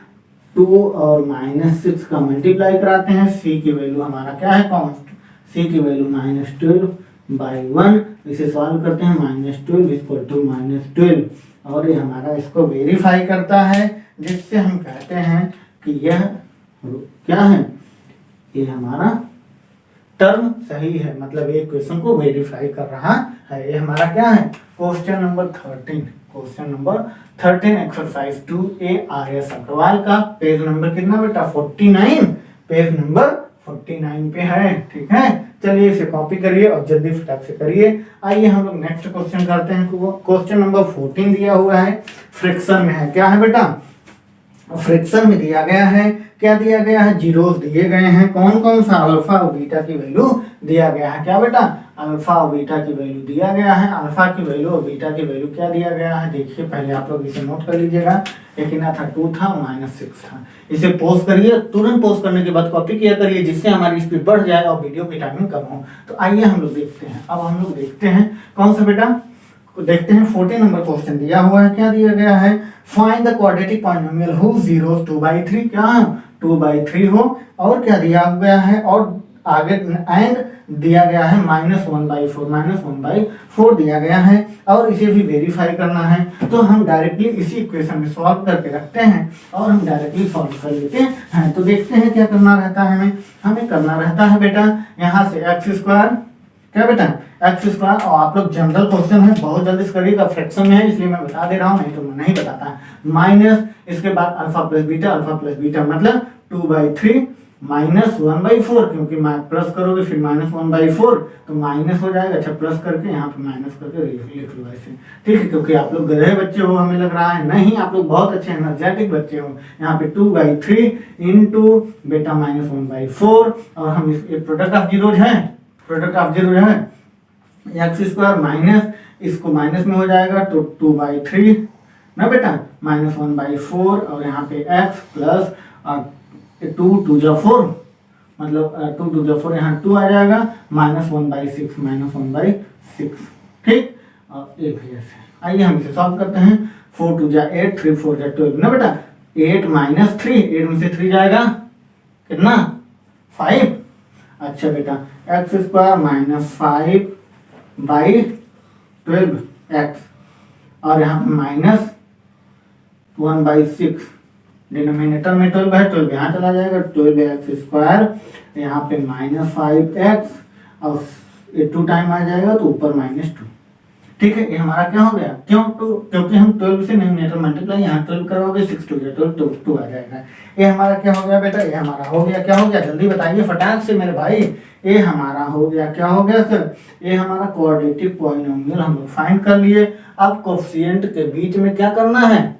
2 और -6 का मल्टीप्लाई कराते हैं। c की वैल्यू हमारा क्या है, कांस्टेंट, c की वैल्यू -12/1। इसे सॉल्व करते हैं -12 इक्वल टू -12 और ये हमारा इसको वेरीफाई करता है, जिससे हम कहते हैं कि यह क्या है, ये हमारा टर्म सही है, मतलब एक क्वेश्चन को वेरीफाई कर रहा है। ये हमारा क्या है, question number 13 exercise 2A RS Agarwal का पेज नंबर कितना बेटा, 49, पेज नंबर 49 पे है। ठीक है, चलिए इसे कॉपी करिए और जल्दी फटाक से करिए। आइए हम लोग नेक्स्ट क्वेश्चन करते हैं। क्वेश्चन नंबर 14 दिया हुआ है, फ्रैक्शन में है। क्या है बेटा, फ्रैक्शन में दिया गया है, क्या दिया गया है, जीरोस दिए गए हैं। कौन कौन सा, अल्फा और बीटा की वैल्यू दिया गया है। क्या बेटा, अल्फा और बीटा की वैल्यू दिया गया है। अल्फा की वैल्यू और बीटा की वैल्यू क्या दिया गया है, देखिए पहले आप लोग इसे नोट कर लीजिएगा। एक ना था 2 था, -6 था। इसे पोस्ट करिए, तुरंत पोस्ट करने के बाद कॉपी किया करिए, जिससे हमारी स्पीड बढ़ जाए और वीडियो की टाइमिंग कम हो। तो आइए हम लोग देखते हैं। अब हम लोग देखते हैं कौन सा बेटा, देखते हैं 14 नंबर क्वेश्चन दिया हुआ है। क्या दिया गया है, find the quadratic polynomial whose zeros 2/3 क्या 2/3 हो। और क्या दिया गया है, और आगे एंड दिया गया है -1/4 दिया गया है। और इसे भी वेरीफाई करना है। तो हम डायरेक्टली इसी इक्वेशन में सॉल्व करके रखते हैं और हम डायरेक्टली सॉल्व कर लेते हैं। तो देखते हैं क्या करना रहता है हमें करना रहता है बेटा, यहाँ से एक्स स्क्वायर, क्या बेटा एक्स स्क्वायर। और आप लोग जनरल क्वेश्चन है, बहुत जल्दी से करिएगा, फ्रैक्शन में है इसलिए मैं बता दे रहा हूँ, नहीं तो मैं नहीं बताता। माइनस इसके बाद अल्फा प्लस बीटा मतलब 2/3 -1/4, क्योंकि प्लस करोगे फिर -1/4 तो माइनस हो जाएगा। अच्छा प्लस करके यहाँ पे माइनस करके लिख लो ऐसे, ठीक है। क्योंकि आप लोग गधे बच्चे हो हमें लग रहा है, नहीं आप लोग बहुत अच्छे एनर्जेटिक बच्चे हो। यहाँ पे 2/3 इंटू बेटा -1/4, और हम इस प्रोडक्ट ऑफ जीरोज है, प्रोडक्ट ऑफ जीरोज है x² माइनस इसको माइनस में हो जाएगा तो 2/3 ना बेटा, -1/4 और यहाँ पे x प्लस 2 2 जा 4, मतलब 2 2 जा 4 यहाँ 2 आ जाएगा, -1/6 ठीक। और एक भी ऐसे, आइए हम इसे सॉल्व करते हैं। 4 2 जा 8, 3 4 जा 12 ना बेटा, 8 - 3, 8 में से 3 जाएगा कितना 5। अच्छा बेटा x² -5/12x और यहाँ पे -1/6, डिनोमिनेटर में 12 है, 12 यहाँ चला जाएगा, 12x², यहाँ पे -5x और 2 टाइम आ जाएगा तो ऊपर -2, ठीक है। ये हमारा क्या हो गया, क्यों तो क्योंकि हम 12 से डिनोमिनेटर मल्टीप्लाई यहाँ 12 करोगे, 6 2 12 तो 2 आ जाएगा। ये हमारा क्या हो गया बेटा, ये हमारा हो गया, क्या हो गया जल्दी बताइए फटाक से मेरे भाई। ये हमारा हो गया, क्या हो गया सर, ये हमारा क्वाड्रेटिक पॉलिनोमियल हम लोग फाइंड कर लिए। अब कोफिशिएंट के बीच में क्या करना है,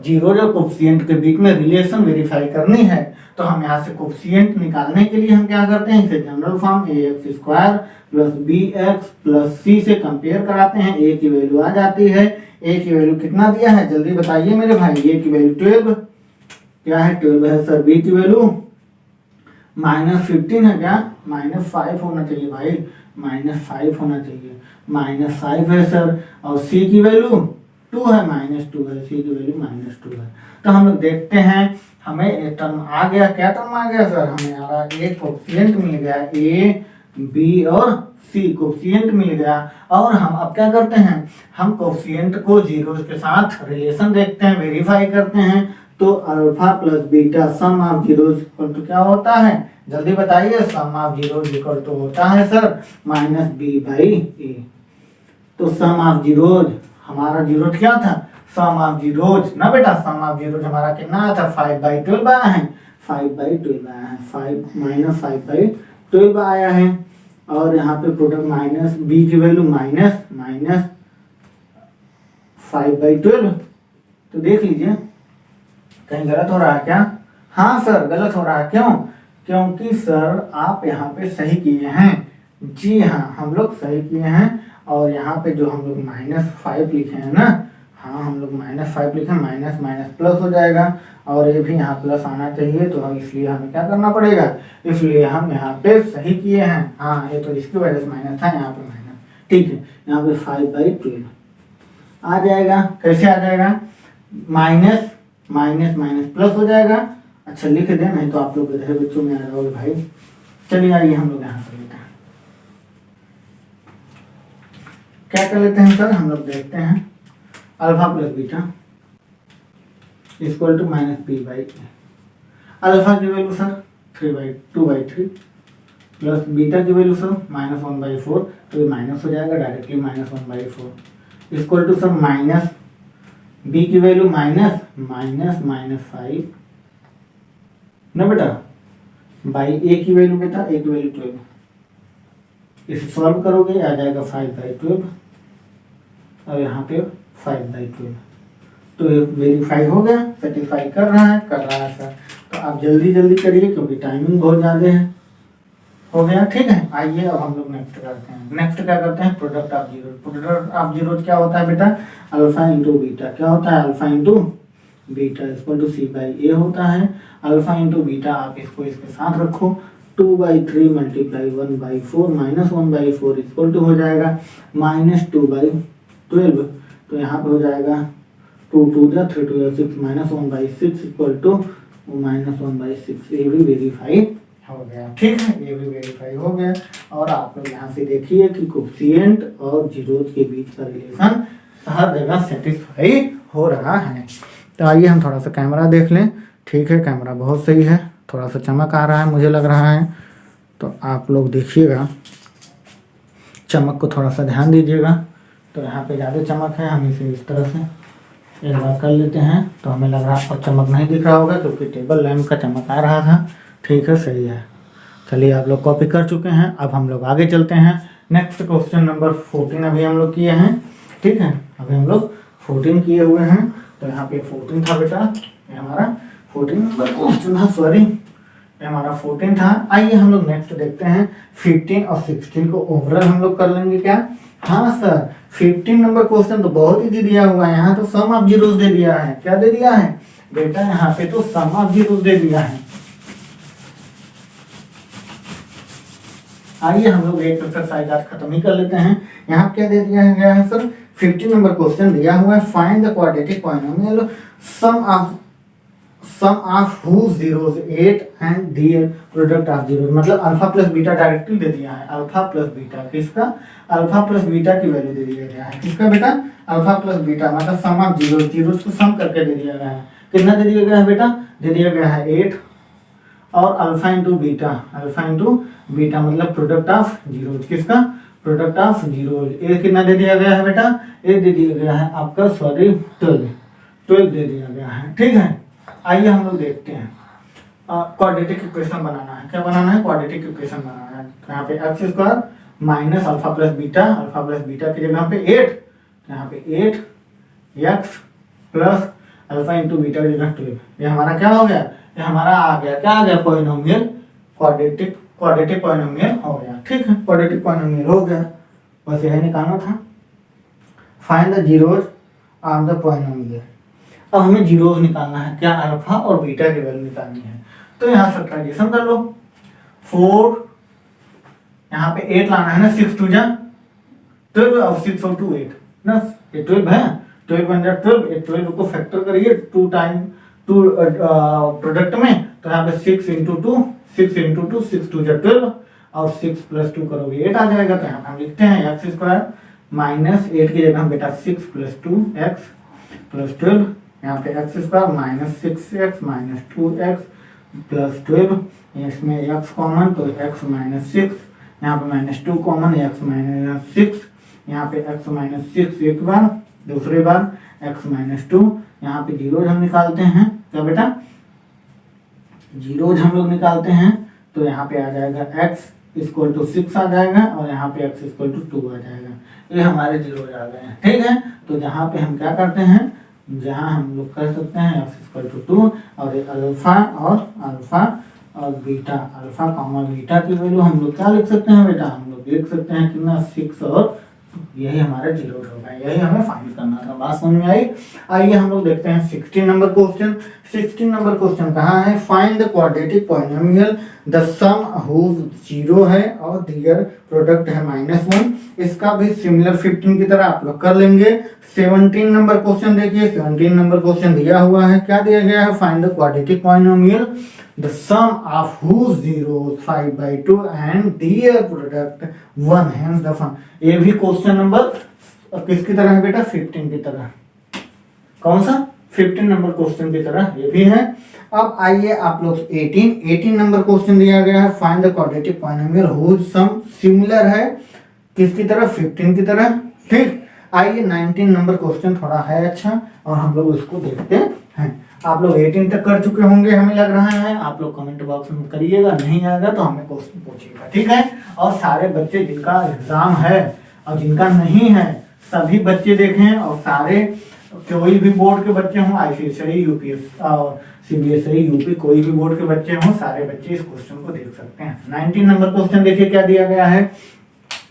जीरो और कोफिशिएंट के बीच में रिलेशन वेरीफाई करनी है। तो हम यहाँ से कोफिशिएंट निकालने के लिए हम क्या करते हैं, इसे general form ax² plus bx plus c से कंपेयर कराते हैं। a की वैल्यू आ जाती है, a की वैल्यू कितना दिया है जल्दी बताइए मेरे भाई, a की वैल्यू 12, क्या है 12 है सर, b की वैल्यू -15 है, क्या -5 होना चाहिए भाई, -5 होना चाहिए, -5 है सर, और c की वैल्यू 2 है, -2 है, c की वैल्यू -2 है। तो हम लोग देखते हैं हमें एक टर्म आ गया, क्या टर्म आ गया सर, हमें आ रहा एक कोफिशिएंट मिल गया, a b और c कोफिशिएंट मिल गया। और हम अब क्या करते हैं, हम कोफिशिएंट को जीरोस के साथ रिलेशन देखते हैं, वेरीफाई करते हैं। तो alpha plus beta sum of zeros equal to क्या होता है जल्दी बताइए, sum of zeros equal to होता है सर -b/a। तो सम ऑफ जीरोस, हमारा जीरो क्या था, सम ऑफ जीरोस ना बेटा, सम ऑफ जीरोस हमारा कितना था 5/12 आया है, 5/12 आया है, 5 आया है। और यहाँ पे प्रोडक्ट माइनस b की वैल्यू -5/12, तो देख लीजिए कहीं गलत हो रहा है क्या, हाँ सर गलत हो रहा है, क्यों, क्योंकि सर आप यहाँ पे सही किए हैं, जी हाँ हम लोग सही किए हैं। और यहाँ पे जो हम लोग -5 लिखे हैं ना, हाँ हम लोग -5 लिखे, माइनस माइनस प्लस हो जाएगा, और ये भी यहाँ प्लस आना चाहिए, तो हम इसलिए हमें क्या करना पड़ेगा, इसलिए हम यहाँ पे सही किए हैं। हाँ ये तो इसकी वजह से माइनस था, यहाँ पे माइनस, ठीक है। यहाँ पे 5/12 आ जाएगा, कैसे आ जाएगा, माइनस माइनस माइनस प्लस हो जाएगा। अच्छा लिख दे, नहीं तो आप लोग गधे बच्चों में आ जाओगे भाई। चलिए आइए हम लोग यहाँ कर लेते हैं, क्या कर लेते हैं सर, हम लोग देखते हैं alpha plus beta equal to -b/a। Alpha की वैल्यू सर 2/3 प्लस बीटा की वैल्यू सर -1/4, तो ये माइनस हो जाएगा directly, -1/4 equal to sir minus b की वैल्यू -5 ना बेटा, बाई a की वैल्यू बेटा, a की वैल्यू 12, इसे सॉल्व करोगे आ जाएगा 5/12 और यहाँ पे 5/12, तो ये वेरीफाई हो गया, सेटिस्फाई कर रहा है सर। तो आप जल्दी जल्दी करिए क्योंकि टाइमिंग बहुत ज़्यादा है, हो गया ठीक है। आइए अब हम लोग नेक्स्ट करते हैं, नेक्स्ट क्या करते हैं, product of zero. Product of zero क्या होता है बेटा, अल्फा इंटू बीटा, क्या होता है, alpha into beta equal to c/a होता है। अल्फा इंटू बीटा आप इसको इसके साथ रखो, 2/3 मल्टीप्लाई 1/4 -1/4 इक्वल टू हो जाएगा -2/12, तो यहाँ पे हो जाएगा 2 2 जा 3 2 जा 6 -1/6 इक्वल टू -1/6। ये भी वेरीफाई हो गया, ठीक है, ये भी वेरीफाई हो गया। और आप लोग यहाँ से देखिए कि कोफिशिएंट और जीरोस के बीच का रिलेशन हर जगह सेटिस्फाई हो रहा है। तो आइए हम थोड़ा सा कैमरा देख लें, ठीक है, कैमरा बहुत सही है, थोड़ा सा चमक आ रहा है मुझे लग रहा है, तो आप लोग देखिएगा, चमक को थोड़ा सा ध्यान दीजिएगा। तो यहाँ पे ज़्यादा चमक है, हम इसे इस तरह से एक बार कर लेते हैं, तो हमें लग रहा है और चमक नहीं दिख रहा होगा क्योंकि टेबल लैंप का चमक आ रहा था, ठीक है, सही है। चलिए आप लोग कॉपी कर चुके हैं, अब हम लोग आगे चलते हैं। नेक्स्ट क्वेश्चन नंबर 14 अभी हम लोग किए हैं, ठीक है। अभी हम लोग 14 किए हुए हैं, तो यहाँ पे 14 था बेटा, ये हमारा 14 नंबर क्वेश्चन था, सॉरी ये हमारा 14 था। आइए हम लोग नेक्स्ट देखते हैं 15 और 16 को ओवरऑल हम लोग कर लेंगे क्या? हाँ सर, 15 नंबर क्वेश्चन तो बहुत इजी दिया हुआ है, यहाँ तो सम ऑफ जीरोस दे दिया है। क्या दे दिया है बेटा? यहाँ पे तो सम ऑफ जीरोस दे दिया है। आइए हम लोग एक एक्सरसाइज आज खत्म ही कर लेते हैं। यहाँ क्या दे दिया गया है सर? 15 नंबर क्वेश्चन दिया हुआ है, find the quadratic polynomial sum of whose zeros 8 and their product of zeros, मतलब अल्फा प्लस बीटा डायरेक्टली दे दिया है। अल्फा प्लस बीटा किसका? अल्फा प्लस बीटा की वैल्यू दे दिया गया है। किसका बेटा? अल्फा प्लस बीटा, मतलब सम ऑफ जीरोस को सम करके दे दिया गया है। कितना दे दिया गया है बेटा? दे दिया गया है 8 और अल्फा इंटू बीटा मतलब प्रोडक्ट ऑफ जीरोस। किसका? Product of zeros. ये कितना दे दिया गया है बेटा? ये दे दिया गया है आपका, सॉरी 12 दे दिया गया है, ठीक है। आइए हम लोग देखते हैं, क्वाड्रेटिक इक्वेशन बनाना है। क्या बनाना है? क्वाड्रेटिक इक्वेशन बनाना है। यहाँ पे x square minus alpha plus beta की जगह पे 8, यहाँ पे 8 x plus alpha into beta की जगह 12। ये हमारा क्या हो गया? ये हमारा आ गया, क्या आ गया? पॉलिनोमियल, क्वाड्रेटिक पॉलिनोमियल हो गया, ठीक है। क्वाड्रेटिक पॉलिनोमियल हो गया, बस यही निकालना था। Find the zeros of the polynomial. अब हमें जीरोस निकालना है, क्या? अल्फा और बीटा की वैल्यू निकालनी है। तो यहाँ सब्ट्रैक्शन कर लो, 4 यहाँ पे 8 लाना है ना, 6 2 जा 12 और 6 और 2 8 ना, ये 12 है, 12 बन जाए 12। 12 को फैक्टर करिए 2 टाइम 2 प्रोडक्ट में, तो यहाँ पे 6 इंटू 2 6 2 जा 12 और 6 प्लस 2 करोगे 8 आ जाएगा। तो यहाँ पे हम लिखते हैं एक्स स्क्वायर माइनस 8 की जगह बेटा 6 प्लस 2 एक्स प्लस 12, यहाँ पे x square minus 6x minus 2x plus 12, इसमें x कॉमन तो x माइनस 6, यहाँ पे माइनस 2 कॉमन, x माइनस 6, यहाँ पे x माइनस 6 एक बार, दूसरी बार x माइनस 2। यहाँ पे जीरोज हम निकालते हैं, क्या बेटा? जीरोज हम लोग निकालते हैं, तो यहाँ पे आ जाएगा x इक्वल टू 6 आ जाएगा और यहाँ पे x इक्वल टू 2 आ जाएगा। ये हमारे जीरोज आ गए हैं, ठीक है। तो जहाँ पे हम क्या करते हैं, जहाँ हम लोग कर सकते हैं x इक्वल टू 2 और अल्फा और बीटा, अल्फा कॉमा बीटा की वैल्यू हम लोग क्या लिख सकते हैं बेटा? हम लोग लिख सकते हैं कितना? 6 और यही हमारा जीरो होगा, यही हमें फाइंड करना था। बात समझ में आई? आइए हम लोग देखते हैं 16 नंबर क्वेश्चन। 16 नंबर क्वेश्चन कहाँ है? Find the quadratic polynomial the sum whose zero है और दियर प्रोडक्ट है -1। इसका भी सिमिलर 15 की तरह आप लोग कर लेंगे। 17 नंबर क्वेश्चन देखिए, 17 नंबर क्वेश्चन दिया हुआ है, क्या दिया गया है? Find the quadratic polynomial the sum of whose zeros 5/2 and their product 1, hence the fun। ये भी क्वेश्चन नंबर किसकी तरह है बेटा? 15 की तरह। कौन सा? 15 नंबर क्वेश्चन की तरह ये भी है। अब आइए आप लोग 18 नंबर क्वेश्चन दिया गया है, find the quadratic polynomial whose sum similar है किसकी तरह? 15 की तरह, ठीक। आइए 19 नंबर क्वेश्चन थोड़ा है अच्छा, और हम लोग उसको देखते हैं। आप लोग 18 तक कर चुके होंगे हमें लग रहा है। आप लोग कमेंट बॉक्स में करिएगा, नहीं आएगा तो हमें क्वेश्चन पूछिएगा, ठीक है। और सारे बच्चे जिनका एग्जाम है और जिनका नहीं है, सभी बच्चे देखें, और सारे कोई भी बोर्ड के बच्चे हों, ICSE UPS और CBSE UP कोई भी बोर्ड के बच्चे हों, सारे बच्चे इस क्वेश्चन को देख सकते हैं। 19 नंबर क्वेश्चन देखिए क्या दिया गया है।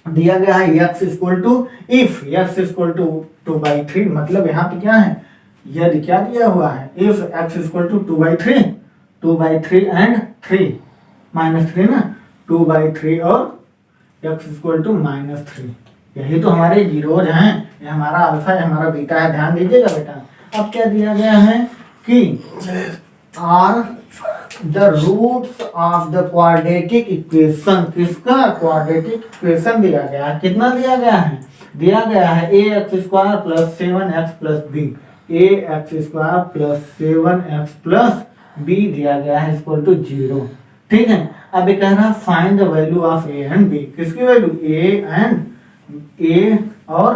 दिया गया है x equal to, if x equal to 2/3, मतलब यहाँ पे क्या है? यदि क्या दिया हुआ है? If x equal to 2/3 and 3 -3 ना, 2/3 और x इक्वल टू -3, यही तो हमारे जीरोज हैं। ये हमारा अल्फा है, हमारा बीटा है, ध्यान दीजिएगा बेटा। अब क्या दिया गया है कि are the roots of the quadratic equation. किसका? क्वाड्रेटिक इक्वेशन दिया गया है। कितना दिया गया है? दिया गया है ax square plus 7x plus b, ax square plus 7x plus b दिया गया है इक्वल टू 0, ठीक है। अब ये कह रहा है find the value of a and b। किसकी वैल्यू? a और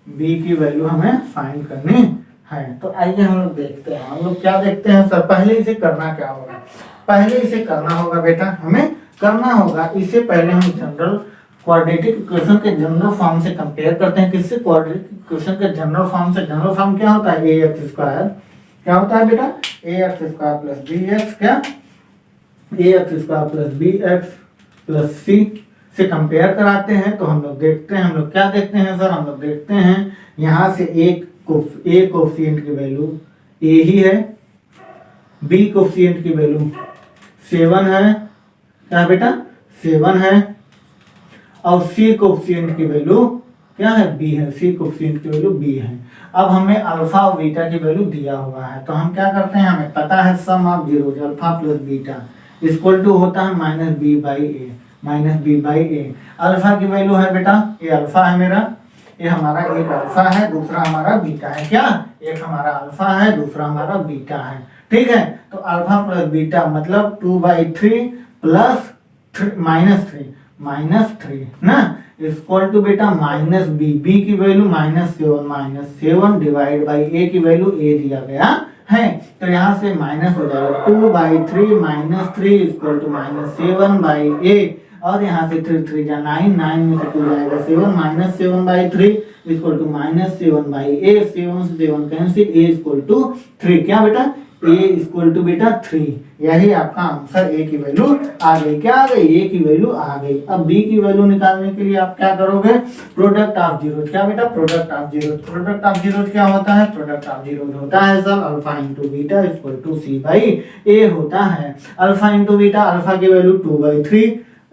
b की वैल्यू हमें फाइंड करनी है। तो आइए हम लोग देखते हैं, हम लोग क्या देखते हैं सर, पहले इसे करना क्या होगा। पहले इसे करना होगा बेटा, हमें करना होगा। इससे पहले हम जनरल क्वाड्रेटिक इक्वेशन के जनरल फॉर्म से कंपेयर करते हैं। किससे? क्वाड्रेटिक इक्वेशन के जनरल फॉर्म से। जनरल फॉर्म क्या होता है? ए एक्स स्क्वायर, क्या होता है बेटा? A X square plus B X, क्या? A X square plus B X plus C से कंपेयर कराते हैं। तो हम लोग देखते हैं, हम लोग क्या देखते हैं सर? हम लोग देखते हैं यहाँ से ए कोफिशिएंट की वैल्यू ए ही है, बी कोफिशिएंट की वैल्यू 7 है, क्या बेटा? 7 है, और सी कोफिशिएंट की वैल्यू क्या है? बी है। सी कोफिशिएंट की वैल्यू बी है। अब हमें अल्फा और बीटा की वैल्यू दिया हुआ है, तो हम क्या करते हैं? हमें पता है sum of zeros alpha plus beta equal to होता है minus B by A, minus B by A. Alpha की वैल्यू है बेटा, ये अल्फा है मेरा, ये हमारा एक अल्फा है, दूसरा हमारा बीटा है, क्या? एक हमारा अल्फा है, दूसरा हमारा बीटा है, ठीक है। तो अल्फा प्लस बीटा मतलब 2/3 प्लस माइनस थ्री ना, इक्वल टू बेटा माइनस बी, बी की वैल्यू -7 डिवाइड बाई ए की वैल्यू ए दिया गया है। तो यहाँ से माइनस हो जाएगा 2/3 -3 इक्वल टू -7/a, और यहाँ से 3 जा 9, 9 में से 2 जाएगा 7, -7/3 इक्वल टू -7/a, 7 से 7 कैंसिल, a इक्वल टू 3, क्या बेटा? a इक्वल टू बेटा 3। यही आपका आंसर, a की वैल्यू आ गई, क्या आ गई? a की वैल्यू आ गई। अब b की वैल्यू निकालने के लिए आप क्या करोगे? प्रोडक्ट ऑफ जीरो, क्या बेटा? Product of zero. Product of zero क्या होता है? प्रोडक्ट ऑफ जीरो होता है sir alpha into beta equal to C by A होता है। अल्फा इंटू बीटा, अल्फा की वैल्यू 2/3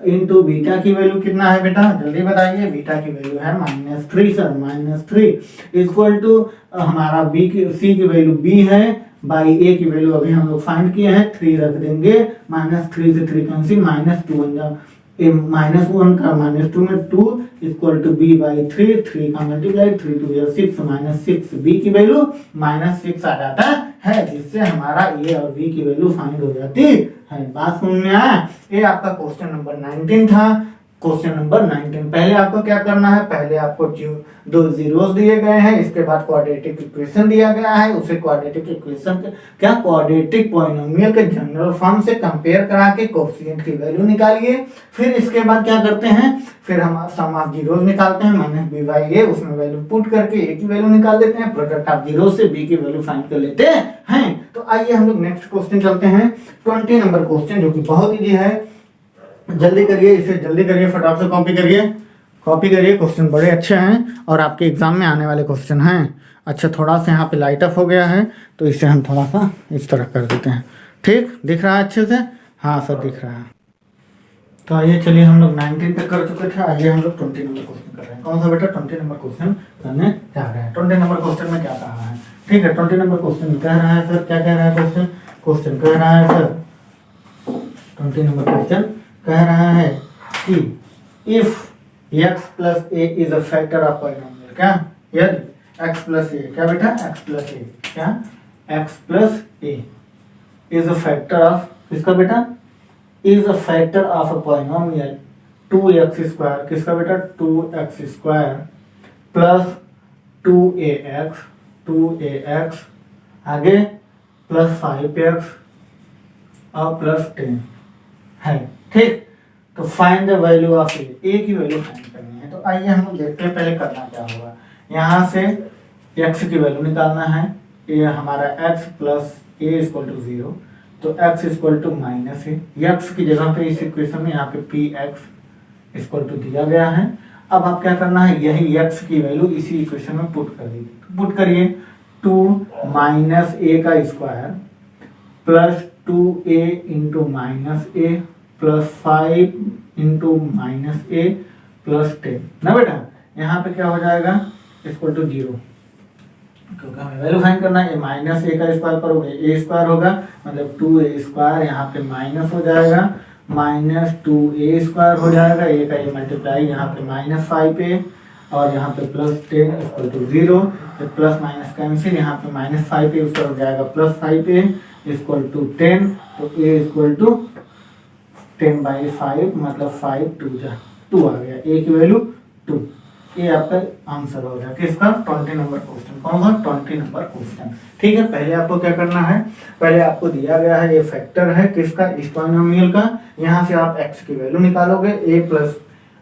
इंटू बीटा की वैल्यू कितना है बेटा? जल्दी बताइए। बीटा की वैल्यू है -3 सर, -3 इक्वल टू हमारा बी की, सी की वैल्यू बी है, बाई ए की वैल्यू अभी हम लोग फाइंड किए हैं, 3 रख देंगे, -3 से 3 कैंसिल, -2 बन जाओ, -1 का -2 में 2 इक्वल टू बी बाई 3 का मल्टीप्लाई 3 2 या 6 -6, बी की वैल्यू -6 आ जाता है, जिससे हमारा ए और बी की वैल्यू फाइंड हो जाती है। बात समझ में आया? ये आपका क्वेश्चन नंबर 19 था। क्वेश्चन नंबर 19, पहले आपको क्या करना है? पहले आपको दो जीरोस दिए गए हैं, इसके बाद क्वाड्रेटिक इक्वेशन दिया गया है, उसे क्वाड्रेटिक इक्वेशन के क्या क्वाड्रेटिक पॉलिनोमियल के जनरल फॉर्म से कंपेयर करा के कोएफिशिएंट की वैल्यू निकालिए। फिर इसके बाद क्या करते हैं? फिर हम सम ऑफ जीरोस निकालते हैं, माइनस बी बाई ए, उसमें वैल्यू पुट करके ए की वैल्यू निकाल देते हैं, प्रोडक्ट ऑफ जीरोस से बी की वैल्यू फाइंड कर लेते हैं। तो आइए हम लोग नेक्स्ट क्वेश्चन चलते हैं, 20 नंबर क्वेश्चन, जो कि बहुत इजी है। जल्दी करिए, इसे जल्दी करिए, फटाफट से कॉपी करिए। क्वेश्चन बड़े अच्छे हैं और आपके एग्जाम में आने वाले क्वेश्चन हैं। अच्छा, थोड़ा सा यहाँ पे लाइट अप हो गया है, तो इसे हम थोड़ा सा इस तरह कर देते हैं। ठीक दिख रहा है अच्छे से? हाँ सर, दिख रहा है। तो आइए चलिए, हम लोग 19 तक कर चुके थे, आइए हम लोग 20 नंबर क्वेश्चन कर रहे हैं। कौन सा बेटा? 20 नंबर क्वेश्चन करने जा रहे हैं। 20 नंबर क्वेश्चन में क्या कहा है? ठीक है, 20 नंबर क्वेश्चन कह रहा है सर, क्या कह रहा है क्वेश्चन कह रहा है सर, 20 नंबर क्वेश्चन कह रहा है कि if x plus A is a factor of polynomial, क्या? यदि x प्लस ए, क्या बेटा? x प्लस ए, क्या? x plus A is a factor of, किसका बेटा? Is a factor of a polynomial 2x square, किसका बेटा? 2x स्क्वायर प्लस 2ax आगे प्लस 5x और प्लस 10 है। ठीक, तो फाइंड द वैल्यू ऑफ ए की वैल्यू फाइंड करनी है। तो आइए हम लोग देखते हैं पहले करना क्या होगा। यहाँ से x की वैल्यू निकालना है, ये हमारा x plus a equal to 0, तो x equal to minus a, x की जगह पे इस इक्वेशन में यहाँ पे px इक्वल टू दिया गया है। अब आप क्या करना है? यही x की वैल्यू इसी इक्वेशन में पुट कर दीजिए। तो पुट करिए, 2 माइनस ए का square plus 2a into minus A plus 5 into minus A plus 10 ना बेटा। यहाँ पे क्या हो जाएगा? इक्वल टू 0, क्योंकि हमें वैल्यू फाइंड करना है। माइनस ए का स्क्वायर पर ए स्क्वायर होगा, मतलब 2a स्क्वायर, यहाँ पे माइनस हो जाएगा, माइनस 2a स्क्वायर हो जाएगा, ए का ये मल्टीप्लाई, यहाँ पे माइनस 5a और यहाँ पे plus 10 equal to 0, plus minus cancel, यहाँ पे माइनस 5a ऊपर हो जाएगा प्लस 5a इक्वल टू 10, तो a इक्वल टू 10/5 मतलब 5 2 आ गया, a की वैल्यू 2। ये आपका आंसर हो गया किसका 20 नंबर क्वेश्चन। कौन सा 20 नंबर क्वेश्चन। ठीक है, पहले आपको क्या करना है, पहले आपको दिया गया है ये फैक्टर है किसका, इस पॉलिनोमियल का। यहाँ से आप x की वैल्यू निकालोगे, a plus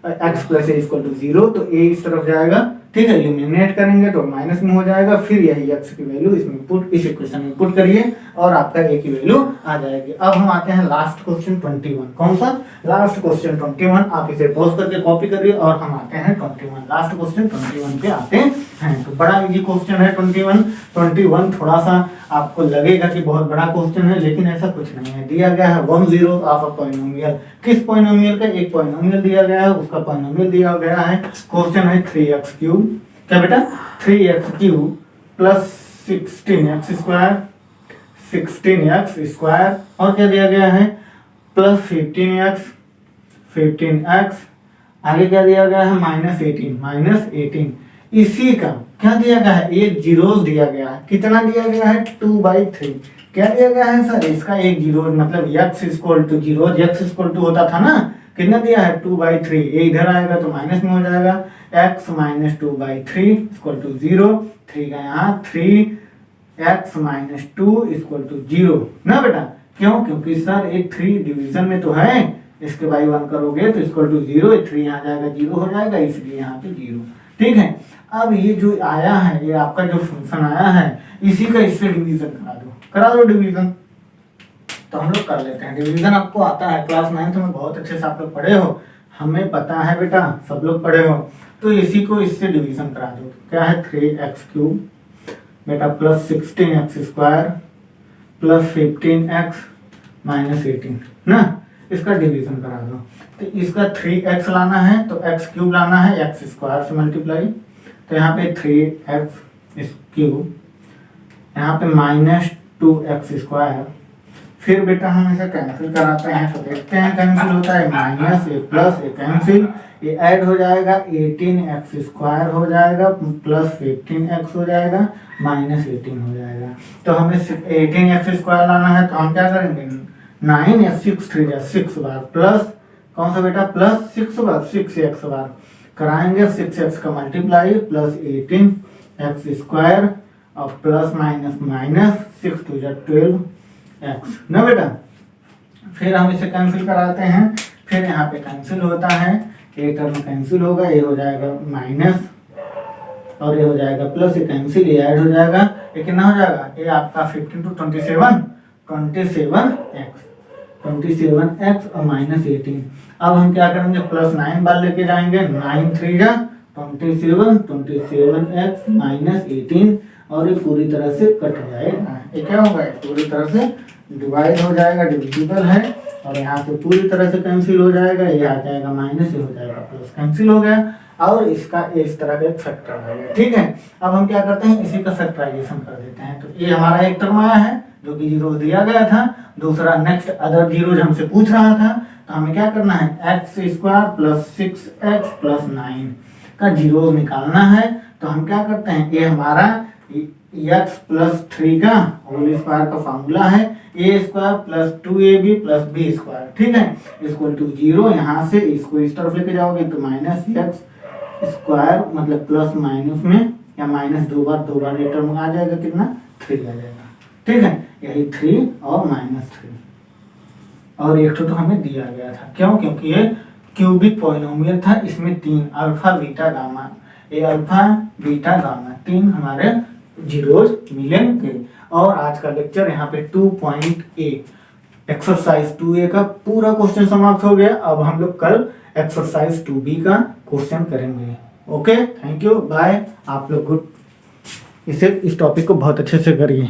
x plus a equal to 0, तो a इस तरफ जाएगा। ठीक है, एलिमिनेट करेंगे तो माइनस में हो जाएगा, फिर यही x की वैल्यू इसमें पुट, इस इक्वेशन में पुट करिए और आपका a की वैल्यू आ जाएगी। अब हम आते हैं लास्ट क्वेश्चन 21। कौन सा लास्ट क्वेश्चन 21, आप इसे पॉज करके कॉपी करिए और हम आते हैं 21, लास्ट क्वेश्चन 21 पे आते हैं। तो बड़ा इजी क्वेश्चन है 21 थोड़ा सा आपको लगेगा कि बहुत बड़ा क्वेश्चन है, लेकिन ऐसा कुछ नहीं है। दिया गया है 1 0 ऑफ अ पॉलिनोमियल, किस पॉलिनोमियल का, एक पॉलिनोमियल दिया गया है, उसका पॉलिनोमियल दिया गया है। क्वेश्चन है 3x3, क्या बेटा 3x3 प्लस 16x स्क्वायर और क्या दिया गया है प्लस 15x, आगे क्या दिया गया है माइनस 18। इसी का क्या दिया गया है, एक जीरोस दिया गया है। कितना दिया गया है 2/3। क्या दिया गया है सर, इसका एक जीरो, मतलब x equal to zero, x equal to होता था ना, कितना दिया है 2/3। ये इधर आएगा तो माइनस में हो जाएगा, x माइनस 2/3 इक्वल टू 0, 3 का यहाँ 3x माइनस 2 इक्वल टू 0 ना बेटा। क्यों, क्योंकि सर एक 3 डिवीजन में तो है, इसके बाई 1 करोगे तो इक्वल टू 0, 3 यहाँ जाएगा 0 हो जाएगा, इसलिए यहाँ पे 0। ठीक है, अब ये जो आया है, ये आपका जो फंक्शन आया है, इसी का इससे डिवीजन करा दो डिवीजन। तो हम लोग कर लेते हैं डिवीजन। आपको आता है, क्लास 9th में बहुत अच्छे से आप लोग पढ़े हो, हमें पता है बेटा, सब लोग पढ़े हो। तो इसी को इससे डिवीजन करा दो। क्या है 3x³ बेटा plus 16x square plus 15x minus 18 ना, इसका डिवीजन करा दो। तो इसका 3x लाना है तो x³ लाना है, x स्क्वायर से मल्टीप्लाई, तो यहाँ पे 3x³, यहाँ पे माइनस 2x स्क्वायर। फिर बेटा हम इसे कैंसिल कराते हैं तो देखते हैं कैंसिल होता है, minus A plus A cancel, ये ऐड हो जाएगा 18x स्क्वायर हो जाएगा प्लस 15x हो जाएगा माइनस 18 हो जाएगा। तो हमें 18x स्क्वायर लाना है, तो हम क्या करेंगे 9 या 6 3 या 6 बार प्लस कौन सा बेटा प्लस 6 बार 6x बार कराएंगे, 6x का मल्टीप्लाई प्लस 18x स्क्वायर और प्लस माइनस माइनस 6 2 12x ना बेटा। फिर हम इसे कैंसिल कराते हैं, फिर यहाँ पे कैंसिल होता है, ये टर्म कैंसिल होगा, ये हो जाएगा माइनस और ये हो जाएगा प्लस, ये कैंसिल, ये ऐड हो जाएगा, ये कितना हो जाएगा, ये आपका 15 to 27x और माइनस 18। अब हम क्या करेंगे प्लस 9 बार लेके जाएंगे, 9 3 जा 27x माइनस 18 और ये पूरी तरह से कट जाएगा। ये क्या होगा, पूरी तरह से डिवाइड हो जाएगा, डिविजिबल है, और यहाँ से पूरी तरह से कैंसिल हो जाएगा, ये आ जाएगा माइनस, ये हो जाएगा प्लस, कैंसिल हो गया और इसका इस तरह का एक फैक्टर आ गया। ठीक है, अब हम क्या करते हैं इसी का फैक्टराइजेशन कर देते हैं। तो ये हमारा एक टर्म आया है जो कि जीरो दिया गया था, दूसरा नेक्स्ट अदर जीरो हमसे पूछ रहा था, तो हमें क्या करना है x square plus 6x plus 9 का जीरो निकालना है। तो हम क्या करते हैं, ये हमारा x प्लस 3 का होल स्क्वायर का फॉर्मूला है, a square plus 2ab plus b square. ठीक है, इक्वल टू 0, यहाँ से इसको इस तरफ लेके जाओगे तो माइनस x स्क्वायर मतलब प्लस माइनस में या माइनस दो बार ये टर्म आ जाएगा, कितना 3 आ जाएगा। ठीक है, यही 3 और माइनस 3 और एक तो हमें दिया गया था, क्यों, क्योंकि ये क्यूबिक पॉलिनोमियल था, इसमें 3 अल्फा बीटा गामा, ये अल्फा बीटा गामा 3 हमारे जीरोज मिलेंगे। और आज का लेक्चर यहाँ पे 2.a एक्सरसाइज 2a का पूरा क्वेश्चन समाप्त हो गया। अब हम लोग कल एक्सरसाइज 2b का क्वेश्चन करेंगे। Okay, thank you, bye. आप लोग गुड इस टॉपिक को बहुत अच्छे से करिए।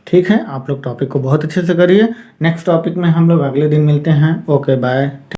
ठीक है, आप लोग टॉपिक को बहुत अच्छे से करिए। नेक्स्ट टॉपिक में हम लोग अगले दिन मिलते हैं। Okay, bye.